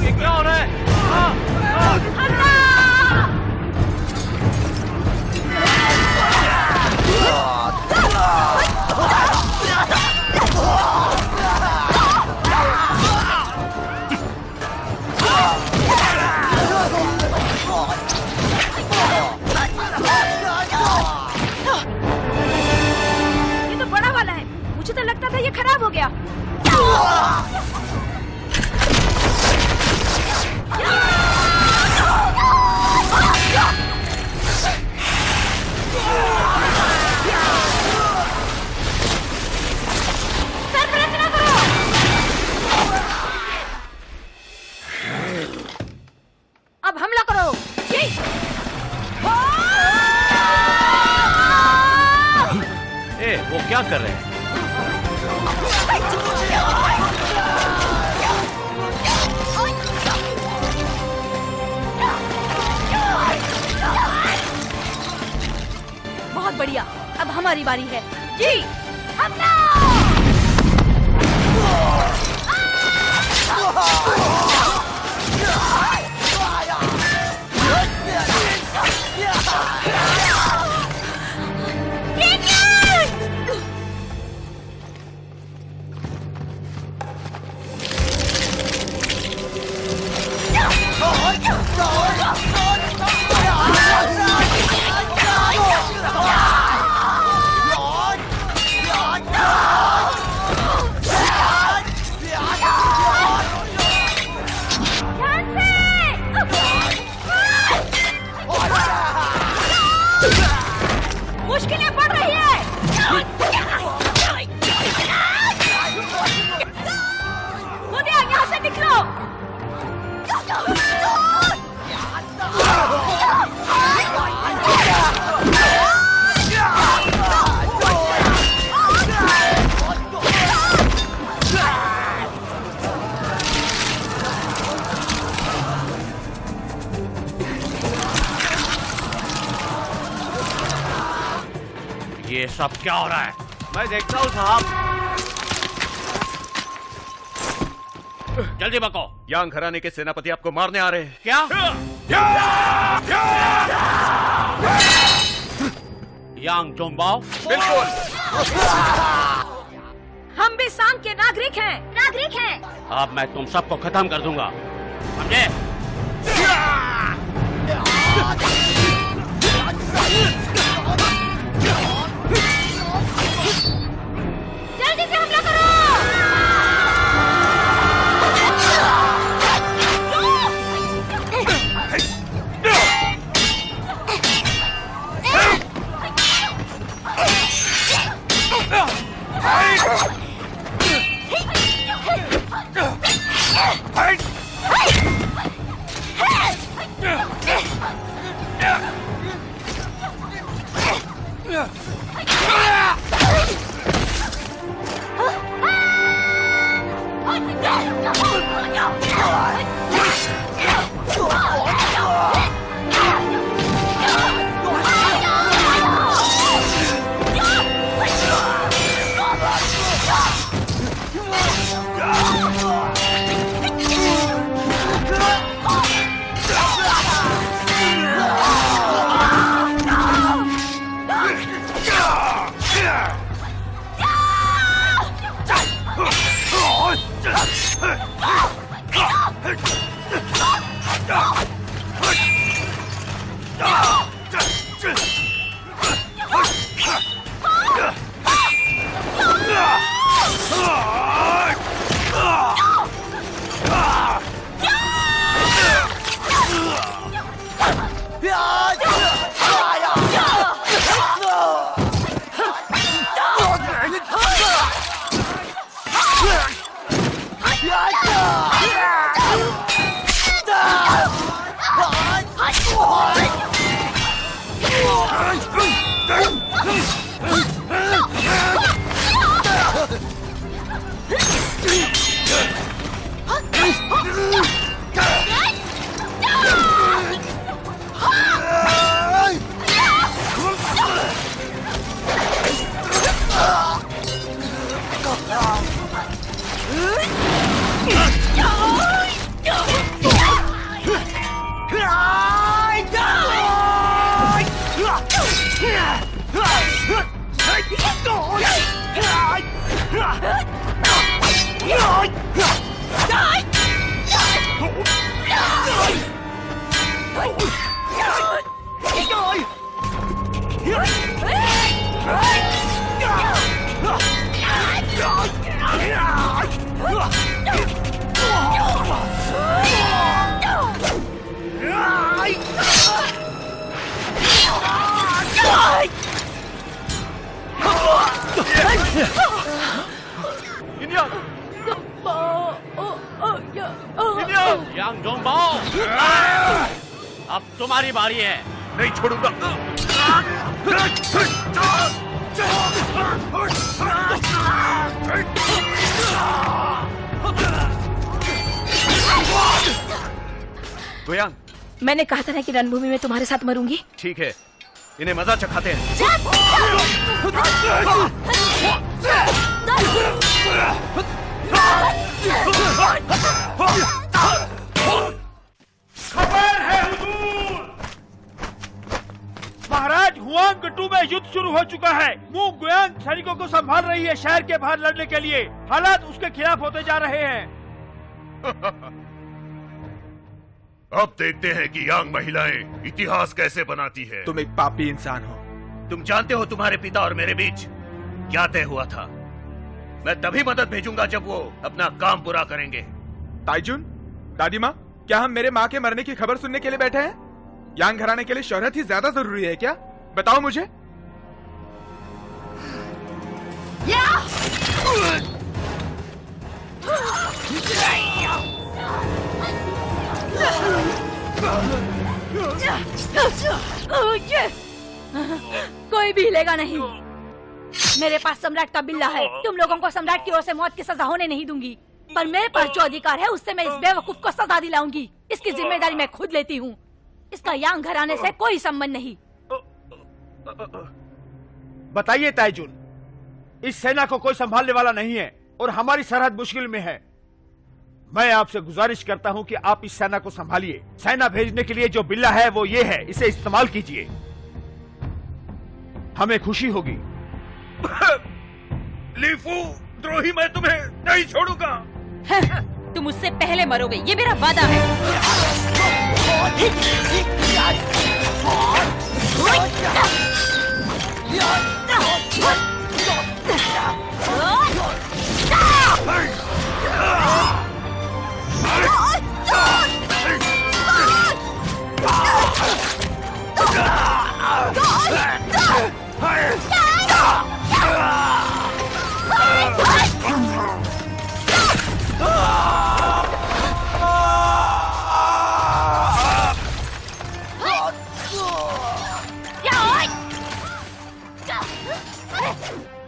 ये क्या हो रहा है? ये तो बड़ा वाला है। मुझे तो लगता था ये खराब हो गया। संरचना करो। अब हमला करो। जी। वो क्या कर रहे हैं? बहुत बढ़िया। अब हमारी बारी है। जी। हमला! मुश्किलें बढ़ रही है। मुझे यहाँ से निकलो। ये सब क्या हो रहा है? मैं देखता हूँ साहब। जल्दी बको। यांग घराने के सेनापति आपको मारने आ रहे हैं। क्या? यांग जोंगबाओ? बिल्कुल। हम भी सांग के नागरिक हैं। नागरिक हैं। अब मैं तुम सबको खत्म कर दूंगा, समझे? जल्दी से हमला करो। यांग जोंगबाओ, अब तुम्हारी बारी है। नहीं छोड़ूंगा। गुयांग, मैंने कहा था ना कि रणभूमि में तुम्हारे साथ मरूंगी। ठीक है, इन्हें मजा चखाते हैं। खबर है हुजूर, महाराज हुआंग गट्टू में युद्ध शुरू हो चुका है। मू गुयांग सैनिकों को संभाल रही है शहर के बाहर लड़ने के लिए। हालात उसके खिलाफ होते जा रहे हैं। अब देखते हैं कि यांग महिलाएं इतिहास कैसे बनाती है। तुम एक पापी इंसान हो। तुम जानते हो तुम्हारे पिता और मेरे बीच क्या तय हुआ था। मैं तभी मदद भेजूंगा जब वो अपना काम पूरा करेंगे। ताइजुन, दादी माँ, क्या हम मेरे माँ के मरने की खबर सुनने के लिए बैठे हैं? यांग घराने के लिए शोहरत ही ज्यादा जरूरी है क्या? बताओ मुझे। कोई भी हिलेगा नहीं। मेरे पास सम्राट का बिल्ला है। तुम लोगों को सम्राट की ओर से मौत की सजा होने नहीं दूंगी, पर मेरे पास जो अधिकार है उससे मैं इस बेवकूफ को सजा दिलाऊंगी। इसकी जिम्मेदारी मैं खुद लेती हूँ। इसका यांग घराने से कोई संबंध नहीं। बताइए ताइजुन, इस सेना को कोई संभालने वाला नहीं है और हमारी सरहद मुश्किल में है। मैं आपसे गुजारिश करता हूं कि आप इस सेना को संभालिए। सेना भेजने के लिए जो बिल्ला है वो ये है, इसे इस्तेमाल कीजिए। हमें खुशी होगी। लीफू द्रोही, मैं तुम्हें नहीं छोड़ूंगा। तुम उससे पहले मरोगे, ये मेरा वादा है।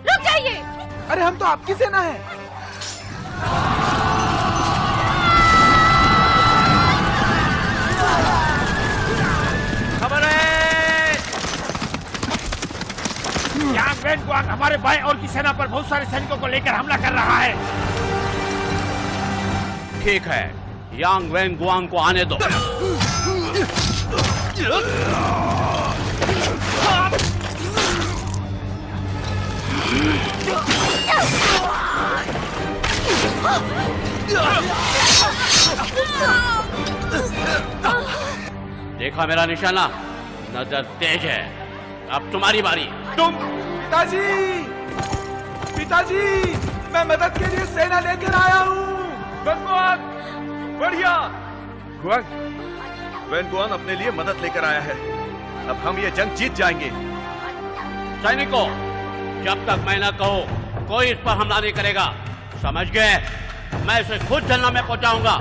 रुक जाइए। अरे हम तो आपकी सेना है। खबर है, यांग वैनगुआंग हमारे बाएं ओर की सेना पर बहुत सारे सैनिकों को लेकर हमला कर रहा है। ठीक है, यांग वैनगुआंग को आने दो। देखा मेरा निशाना, नजर तेज है। अब तुम्हारी बारी। तुम पिताजी, पिताजी, मैं मदद के लिए सेना लेकर आया हूँ। बढ़िया। गुआंग, वेनगुआन अपने लिए मदद लेकर आया है। अब हम ये जंग जीत जाएंगे। सैनिकों, जब तक मैं न कहूं कोई इस पर हमला नहीं करेगा, समझ गए? मैं इसे खुद जन्नत में पहुंचाऊंगा।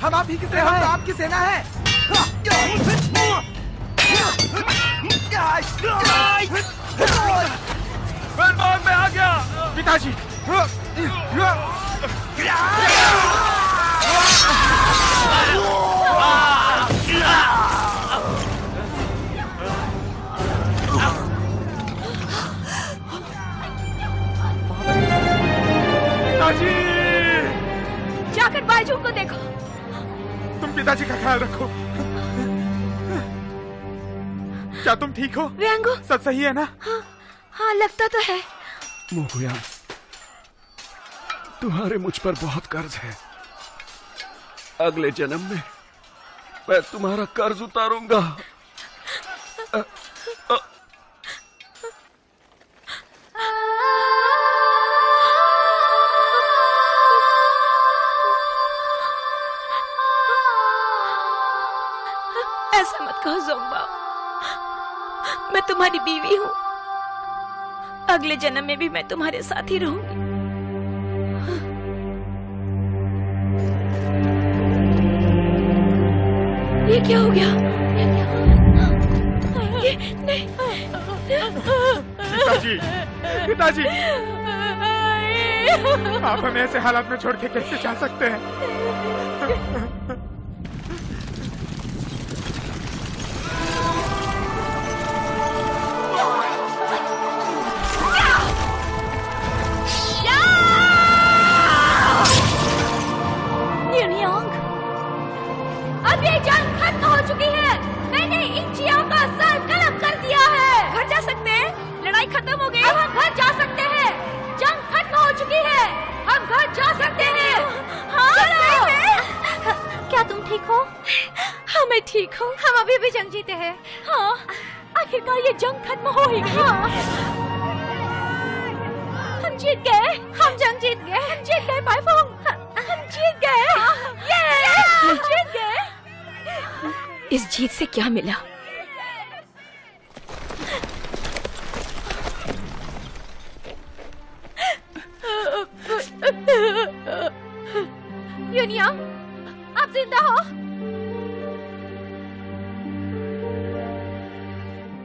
हम आप ही की सेना है। आपकी सेना है। मैं आ गया पिताजी। पिताजी, जाकर बायजू को देखो। तुम पिताजी का ख्याल रखो। क्या तुम ठीक हो? वेंगू, सब सही है ना? हाँ लगता तो है। मोहुयान, तुम्हारे मुझ पर बहुत कर्ज है। अगले जन्म में मैं तुम्हारा कर्ज उतारूंगा। ऐसा मत कहो ज़ोंगबाओ, मैं तुम्हारी बीवी हूँ। अगले जन्म में भी मैं तुम्हारे साथ ही रहूंगी। ये क्या हो गया? ये नहीं। पिताजी, पिताजी, आप हमें ऐसे हालात में छोड़ के कैसे जा सकते हैं? अब ये जंग खत्म हो चुकी है। मैंने इन चियों का सर कलम कर दिया है। घर जा सकते हैं? लड़ाई खत्म हो गई। अब हम घर जा सकते हैं। जंग खत्म हो चुकी है। हम घर जा सकते हैं। हाँ, सही में? क्या तुम ठीक हो? हाँ मैं ठीक हूँ। हम अभी भी जंग जीते हैं। हाँ, आखिरकार ये जंग खत्म हो ही गई। हाँ। हम जीत गए। हम जंग जीत गए। हम जीत गए बाईफोंग। हम जीत गए। हम जीत गए। इस जीत से क्या मिला? यूनियन, आप जिंदा हो?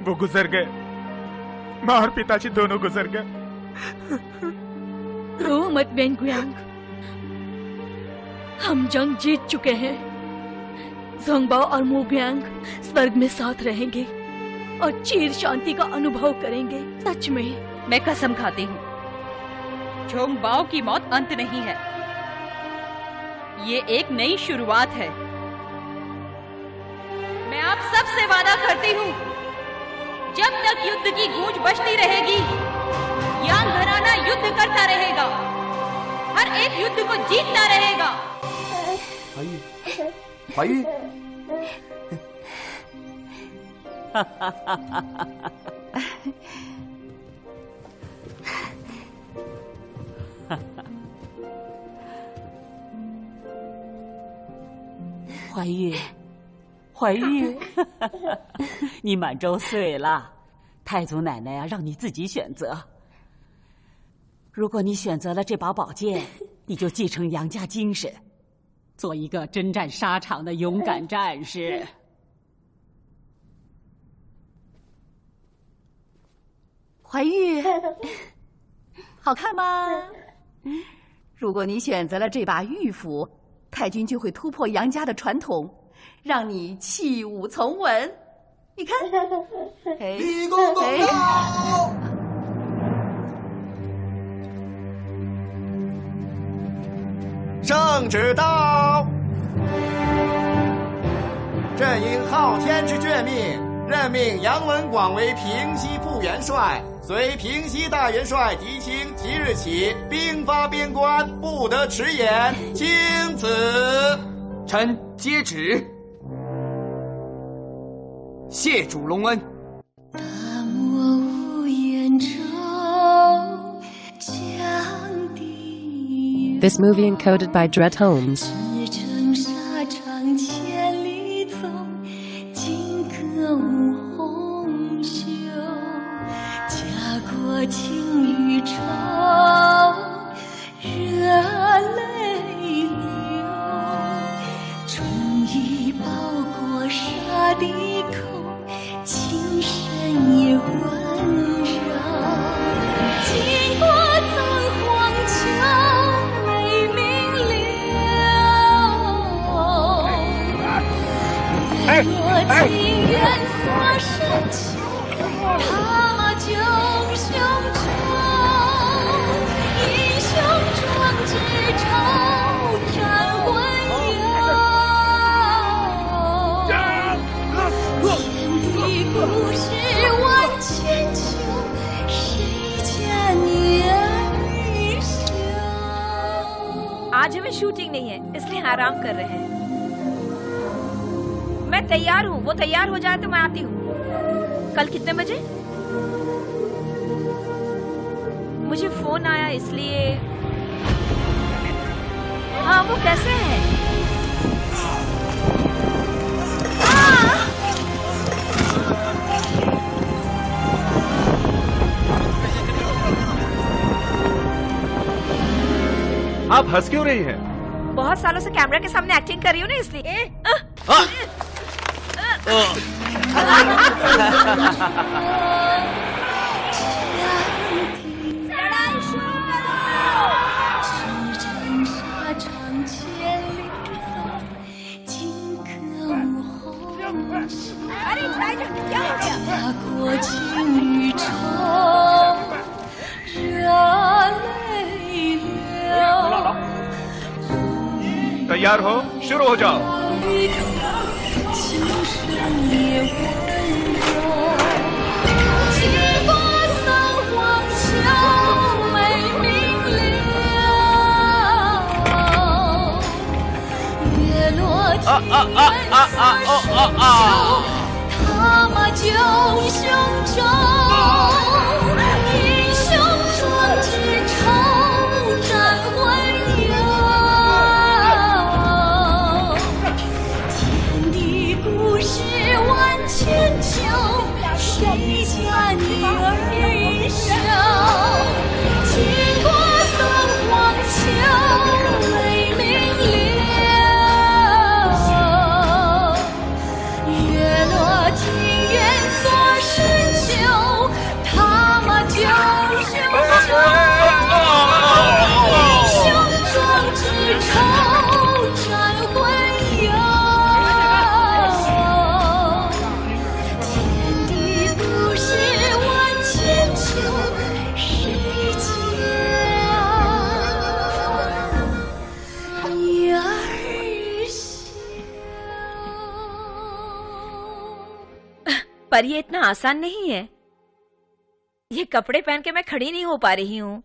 वो गुजर गए, माँ और पिताजी दोनों गुजर गए। रो मत वेंगुयांग, हम जंग जीत चुके हैं। ज़ोंगबाओ और मोगयांग स्वर्ग में साथ रहेंगे और चिर शांति का अनुभव करेंगे। सच में मैं कसम खाती हूँ, ज़ोंगबाओ की मौत अंत नहीं है, ये एक नई शुरुआत है। मैं आप सब से वादा करती हूँ, जब तक युद्ध की गूंज बजती रहेगी, यांग घराना युद्ध करता रहेगा, हर एक युद्ध को जीतता रहेगा। भाई怀玉，怀玉，你满周岁了，太祖奶奶让你自己选择。如果你选择了这把宝剑，你就继承杨家精神，做一个征战沙场的勇敢战士。怀玉，好看吗？如果你选择了这把玉斧，太君就会突破杨家的传统，让你弃武从文。你看，李公公到。圣旨到，朕应昊天之眷命，任命杨文广为平西副元帅，随平西大元帅狄青即日起兵发边关，不得迟延，钦此。臣接旨。谢主隆恩。大漠无言舟，江堤。 This movie encoded by Dred Holmes. 驰骋沙场千里走，荆轲舞红袖，家国情与仇，热泪流。忠义报国沙堤口，情深也温柔。经过曾黄桥。 若情愿所深求，踏马救雄州，英雄壮志愁，战魂游。天地故事万千秋，谁家女儿羞？ आज हमें शूटिंग नहीं है, इसलिए आराम कर रहे हैं। मैं तैयार हूँ, वो तैयार हो जाए तो मैं आती हूँ। कल कितने बजे? मुझे फोन आया इसलिए। हाँ, वो कैसे है? आप हंस क्यों रही हैं? बहुत सालों से कैमरा के सामने एक्टिंग कर रही हूँ ना, इसलिए। तैयार हो, शुरू हो जाओ।踏马救雄州，英雄壮志愁，战魂游。天地故事万千秋，谁家女儿羞？经过三皇桥，雷鸣流。月落庭院锁深秋， पर ये इतना आसान नहीं है। ये कपड़े पहन के मैं खड़ी नहीं हो पा रही हूँ।